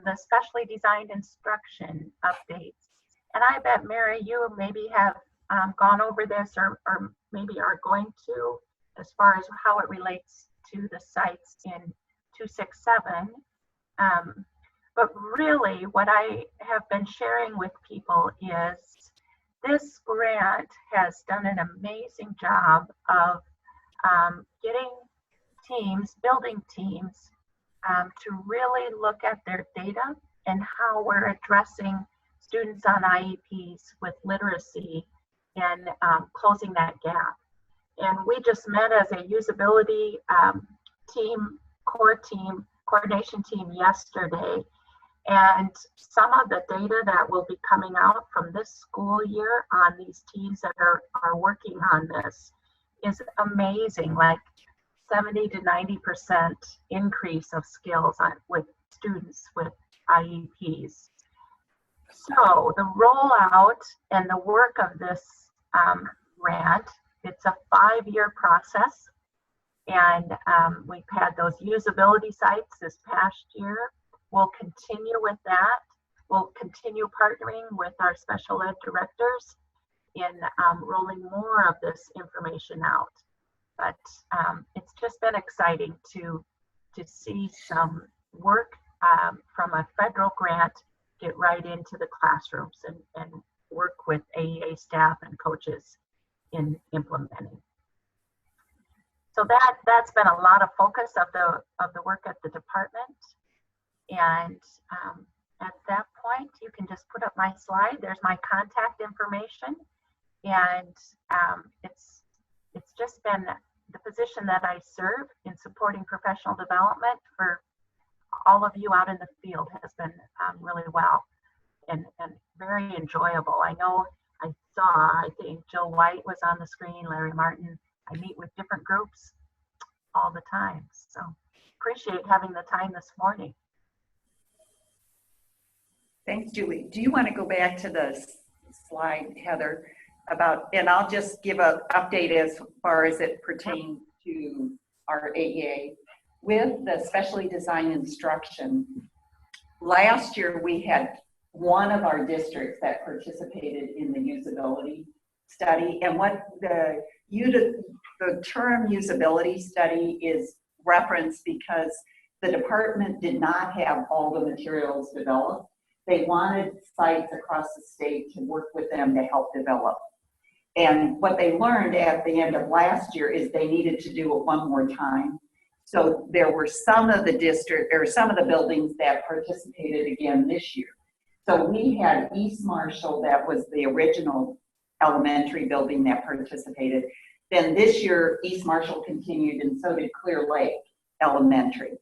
P: the specially designed instruction updates. And I bet, Mary, you maybe have gone over this or maybe are going to as far as how it relates to the sites in 267. But really what I have been sharing with people is this grant has done an amazing job of getting teams, building teams to really look at their data and how we're addressing students on IEPs with literacy and closing that gap. And we just met as a usability coordination team yesterday. And some of the data that will be coming out from this school year on these teams that are working on this is amazing, like 70 to 90% increase of skills with students with IEPs. So the rollout and the work of this grant, it's a 5-year process. And we've had those usability sites this past year. We'll continue with that. We'll continue partnering with our special ed directors in rolling more of this information out. But it's just been exciting to see some work from a federal grant get right into the classrooms and work with AEA staff and coaches in implementing. So that's been a lot of focus of the work at the department. And at that point, you can just put up my slide. There's my contact information. And it's just been the position that I serve in supporting professional development for all of you out in the field has been really well and very enjoyable. I know I think Jill White was on the screen, Larry Martin. I meet with different groups all the time. So appreciate having the time this morning.
D: Thanks, Julie. Do you want to go back to the slide, Heather, about, and I'll just give an update as far as it pertains to our AEA. With the specially designed instruction, last year we had one of our districts that participated in the usability study. And what the term usability study is referenced because the department did not have all the materials developed. They wanted sites across the state to work with them to help develop. And what they learned at the end of last year is they needed to do it one more time. So there were some of the buildings that participated again this year. So we had East Marshall, that was the original elementary building that participated. Then this year, East Marshall continued, and so did Clear Lake Elementary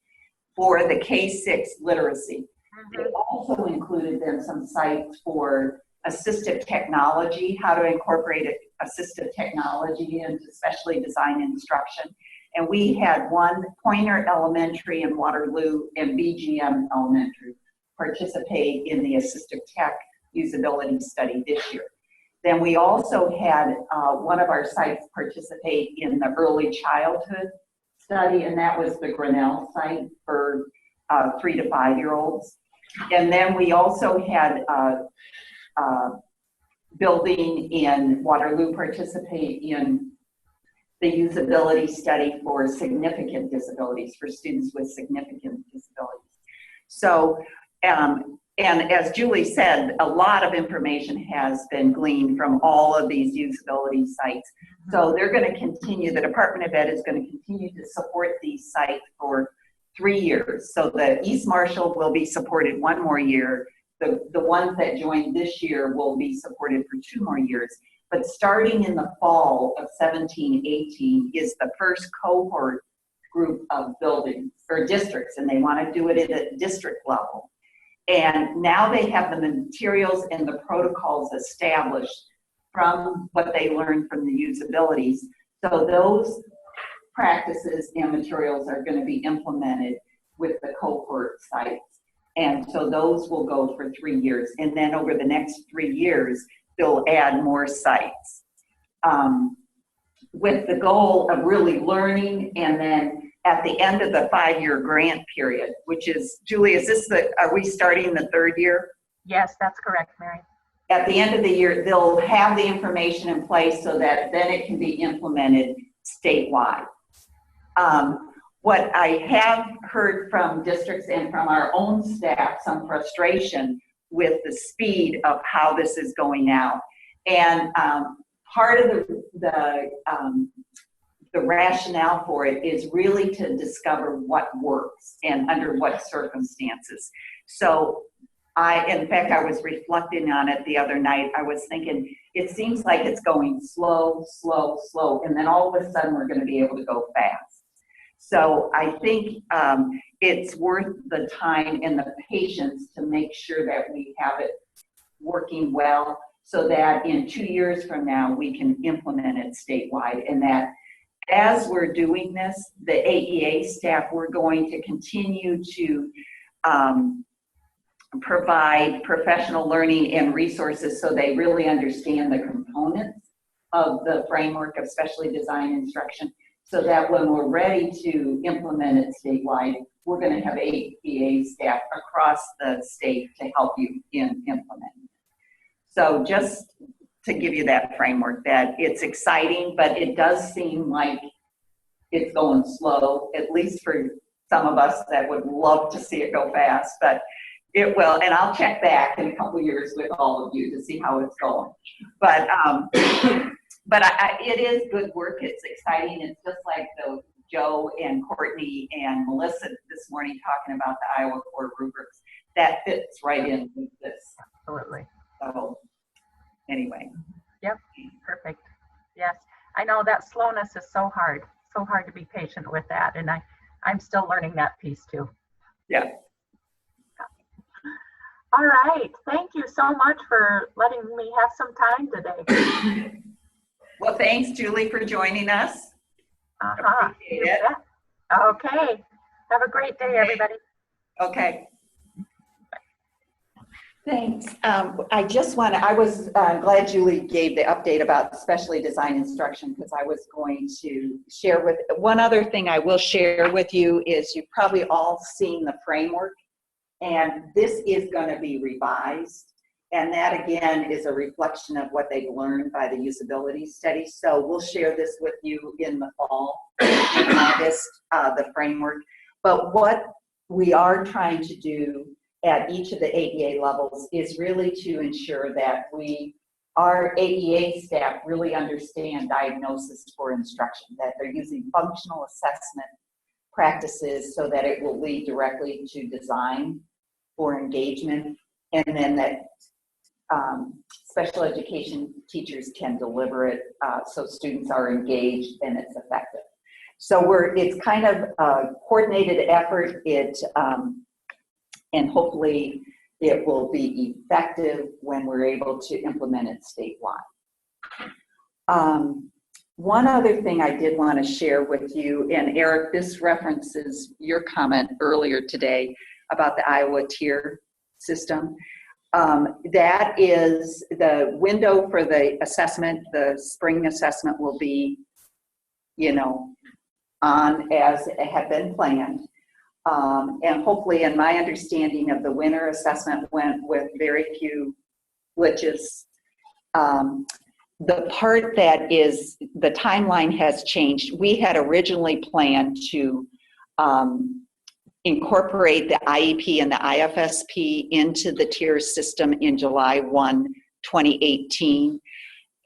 D: for the K-6 literacy. They also included then some sites for assistive technology, how to incorporate assistive technology into specially designed instruction. And we had one Pointer Elementary in Waterloo and BGM Elementary participate in the assistive tech usability study this year. Then we also had one of our sites participate in the early childhood study, and that was the Grinnell site for 3 to 5-year-olds. And then we also had building in Waterloo participate in the usability study for significant disabilities, for students with significant disabilities. So, and as Julie said, a lot of information has been gleaned from all of these usability sites. So they're going to continue, the Department of Ed is going to continue to support these sites for 3 years. So the East Marshall will be supported 1 more year. The ones that joined this year will be supported for 2 more years. But starting in the fall of 17-18 is the first cohort group of buildings or districts, and they want to do it at a district level. And now they have the materials and the protocols established from what they learned from the usabilities. So those practices and materials are going to be implemented with the cohort sites. And so those will go for 3 years. And then over the next 3 years, they'll add more sites. with the goal of really learning, and then at the end of the 5-year grant period, which is, Julie, are we starting the 3rd year?
P: Yes, that's correct, Mary.
D: At the end of the year, they'll have the information in place so that then it can be implemented statewide. What I have heard from districts and from our own staff, some frustration with the speed of how this is going now. And part of the rationale for it is really to discover what works and under what circumstances. So in fact, I was reflecting on it the other night. I was thinking, it seems like it's going slow, slow, slow, and then all of a sudden we're going to be able to go fast. So I think it's worth the time and the patience to make sure that we have it working well, so that in 2 years from now, we can implement it statewide. And that as we're doing this, the AEA staff, we're going to continue to provide professional learning and resources so they really understand the components of the framework of specially designed instruction, so that when we're ready to implement it statewide, we're going to have AEA staff across the state to help you in implementing it. So just to give you that framework, that it's exciting, but it does seem like it's going slow, at least for some of us that would love to see it go fast, but it will. And I'll check back in a couple of years with all of you to see how it's going. But it is good work. It's exciting. It's just like Joe and Courtney and Melissa this morning talking about the Iowa core rubrics. That fits right in with this.
P: Absolutely.
D: So anyway.
P: Yep, perfect. Yes, I know that slowness is so hard to be patient with that, and I'm still learning that piece too.
D: Yeah.
P: All right, thank you so much for letting me have some time today.
D: Well, thanks, Julie, for joining us.
P: You bet. Okay, have a great day, everybody.
D: Okay. Thanks. I was glad Julie gave the update about specially designed instruction, because I was going to share one other thing I will share with you is you've probably all seen the framework, and this is going to be revised. And that again is a reflection of what they've learned by the usability study. So we'll share this with you in the fall, in August, the framework. But what we are trying to do at each of the AEA levels is really to ensure that our AEA staff really understand diagnosis for instruction, that they're using functional assessment practices so that it will lead directly to design for engagement, and then that special education teachers can deliver it so students are engaged and it's effective. So it's kind of a coordinated effort. And hopefully it will be effective when we're able to implement it statewide. One other thing I did want to share with you, and Eric, this references your comment earlier today about the Iowa tier system. That is the window for the assessment. The spring assessment will be, on as it had been planned. And hopefully, in my understanding of the winter assessment, went with very few glitches. The part that is, the timeline has changed. We had originally planned to incorporate the IEP and the IFSP into the tier system in July 1, 2018.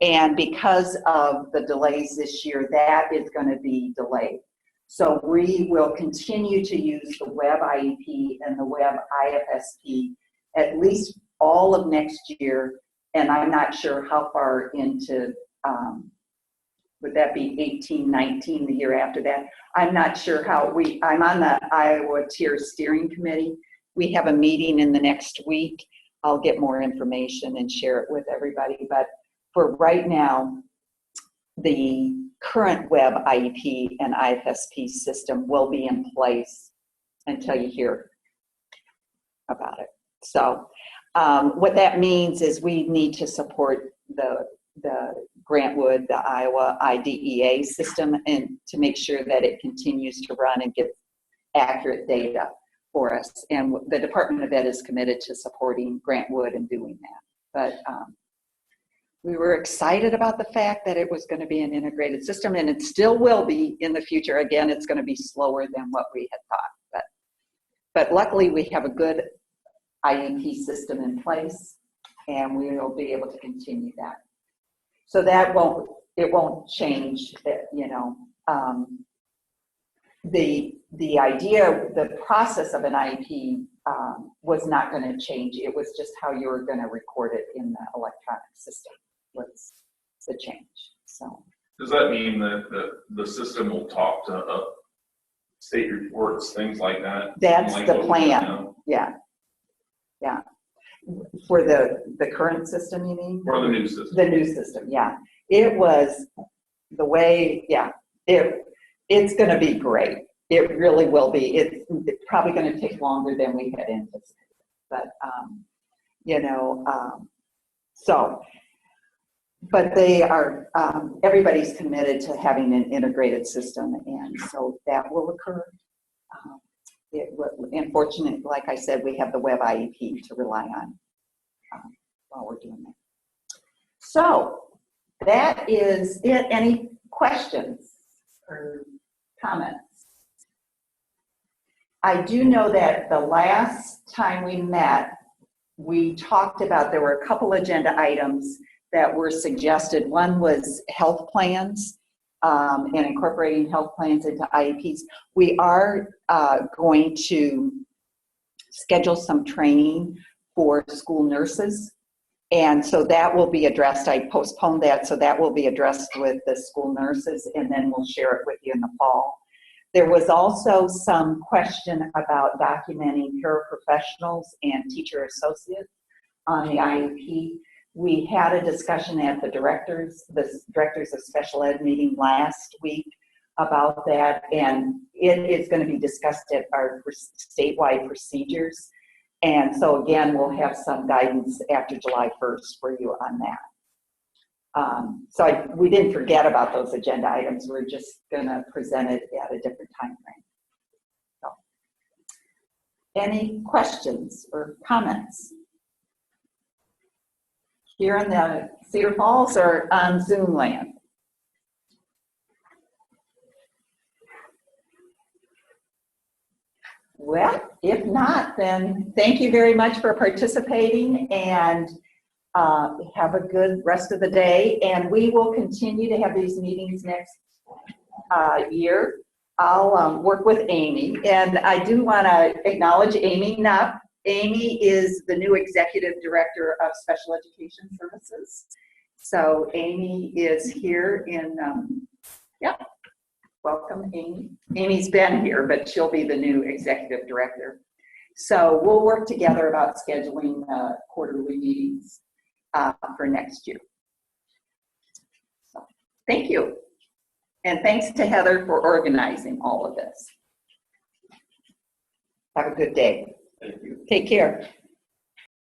D: And because of the delays this year, that is going to be delayed. So we will continue to use the web IEP and the web IFSP at least all of next year. And I'm not sure how far into, would that be 18, 19, the year after that? I'm not sure how I'm on the Iowa Tier Steering Committee. We have a meeting in the next week. I'll get more information and share it with everybody. But for right now, the current web IEP and IFSP system will be in place until you hear about it. So what that means is we need to support the Grantwood, the Iowa IDEA system, and to make sure that it continues to run and get accurate data for us. And the Department of Ed is committed to supporting Grantwood and doing that. But we were excited about the fact that it was going to be an integrated system, and it still will be in the future. Again, it's going to be slower than what we had thought, but luckily we have a good IEP system in place, and we will be able to continue that. So that won't change, you know. The idea, the process of an IEP was not going to change. It was just how you were going to record it in the electronic system was the change. So
K: Does that mean that the system will talk to state reports, things like that?
D: that's
K: like
D: the
K: what we do
D: plan.
K: now?
D: Yeah. For the current system, you mean?
K: Or the new system?
D: The new system, yeah. It was the way, yeah. It's going to be great. It really will be. It's probably going to take longer than we had anticipated, but you know, but they are, everybody's committed to having an integrated system, and so that will occur. Unfortunately, like I said, we have the web IEP to rely on while we're doing that. So that is it. Any questions or comments? I do know that the last time we met, we talked about, there were a couple agenda items that were suggested. One was health plans and incorporating health plans into IEPs. We are going to schedule some training for school nurses. And so that will be addressed. I postponed that, so that will be addressed with the school nurses, and then we'll share it with you in the fall. There was also some question about documenting paraprofessionals and teacher associates on the IEP. We had a discussion at the directors of special ed meeting last week about that, and it is going to be discussed at our statewide procedures. And so again, we'll have some guidance after July 1st for you on that. We didn't forget about those agenda items. We're just going to present it at a different time frame. So, any questions or comments? Here in the Cedar Falls or on Zoom land? Well, if not, then thank you very much for participating, and have a good rest of the day. And we will continue to have these meetings next year. I'll work with Amy, and I do want to acknowledge Amy Knapp. Amy is the new Executive Director of Special Education Services. So Amy is here in, welcome Amy. Amy's been here, but she'll be the new Executive Director. So we'll work together about scheduling quarterly meetings for next year. So, thank you. And thanks to Heather for organizing all of this. Have a good day.
J: Thank you.
D: Take care.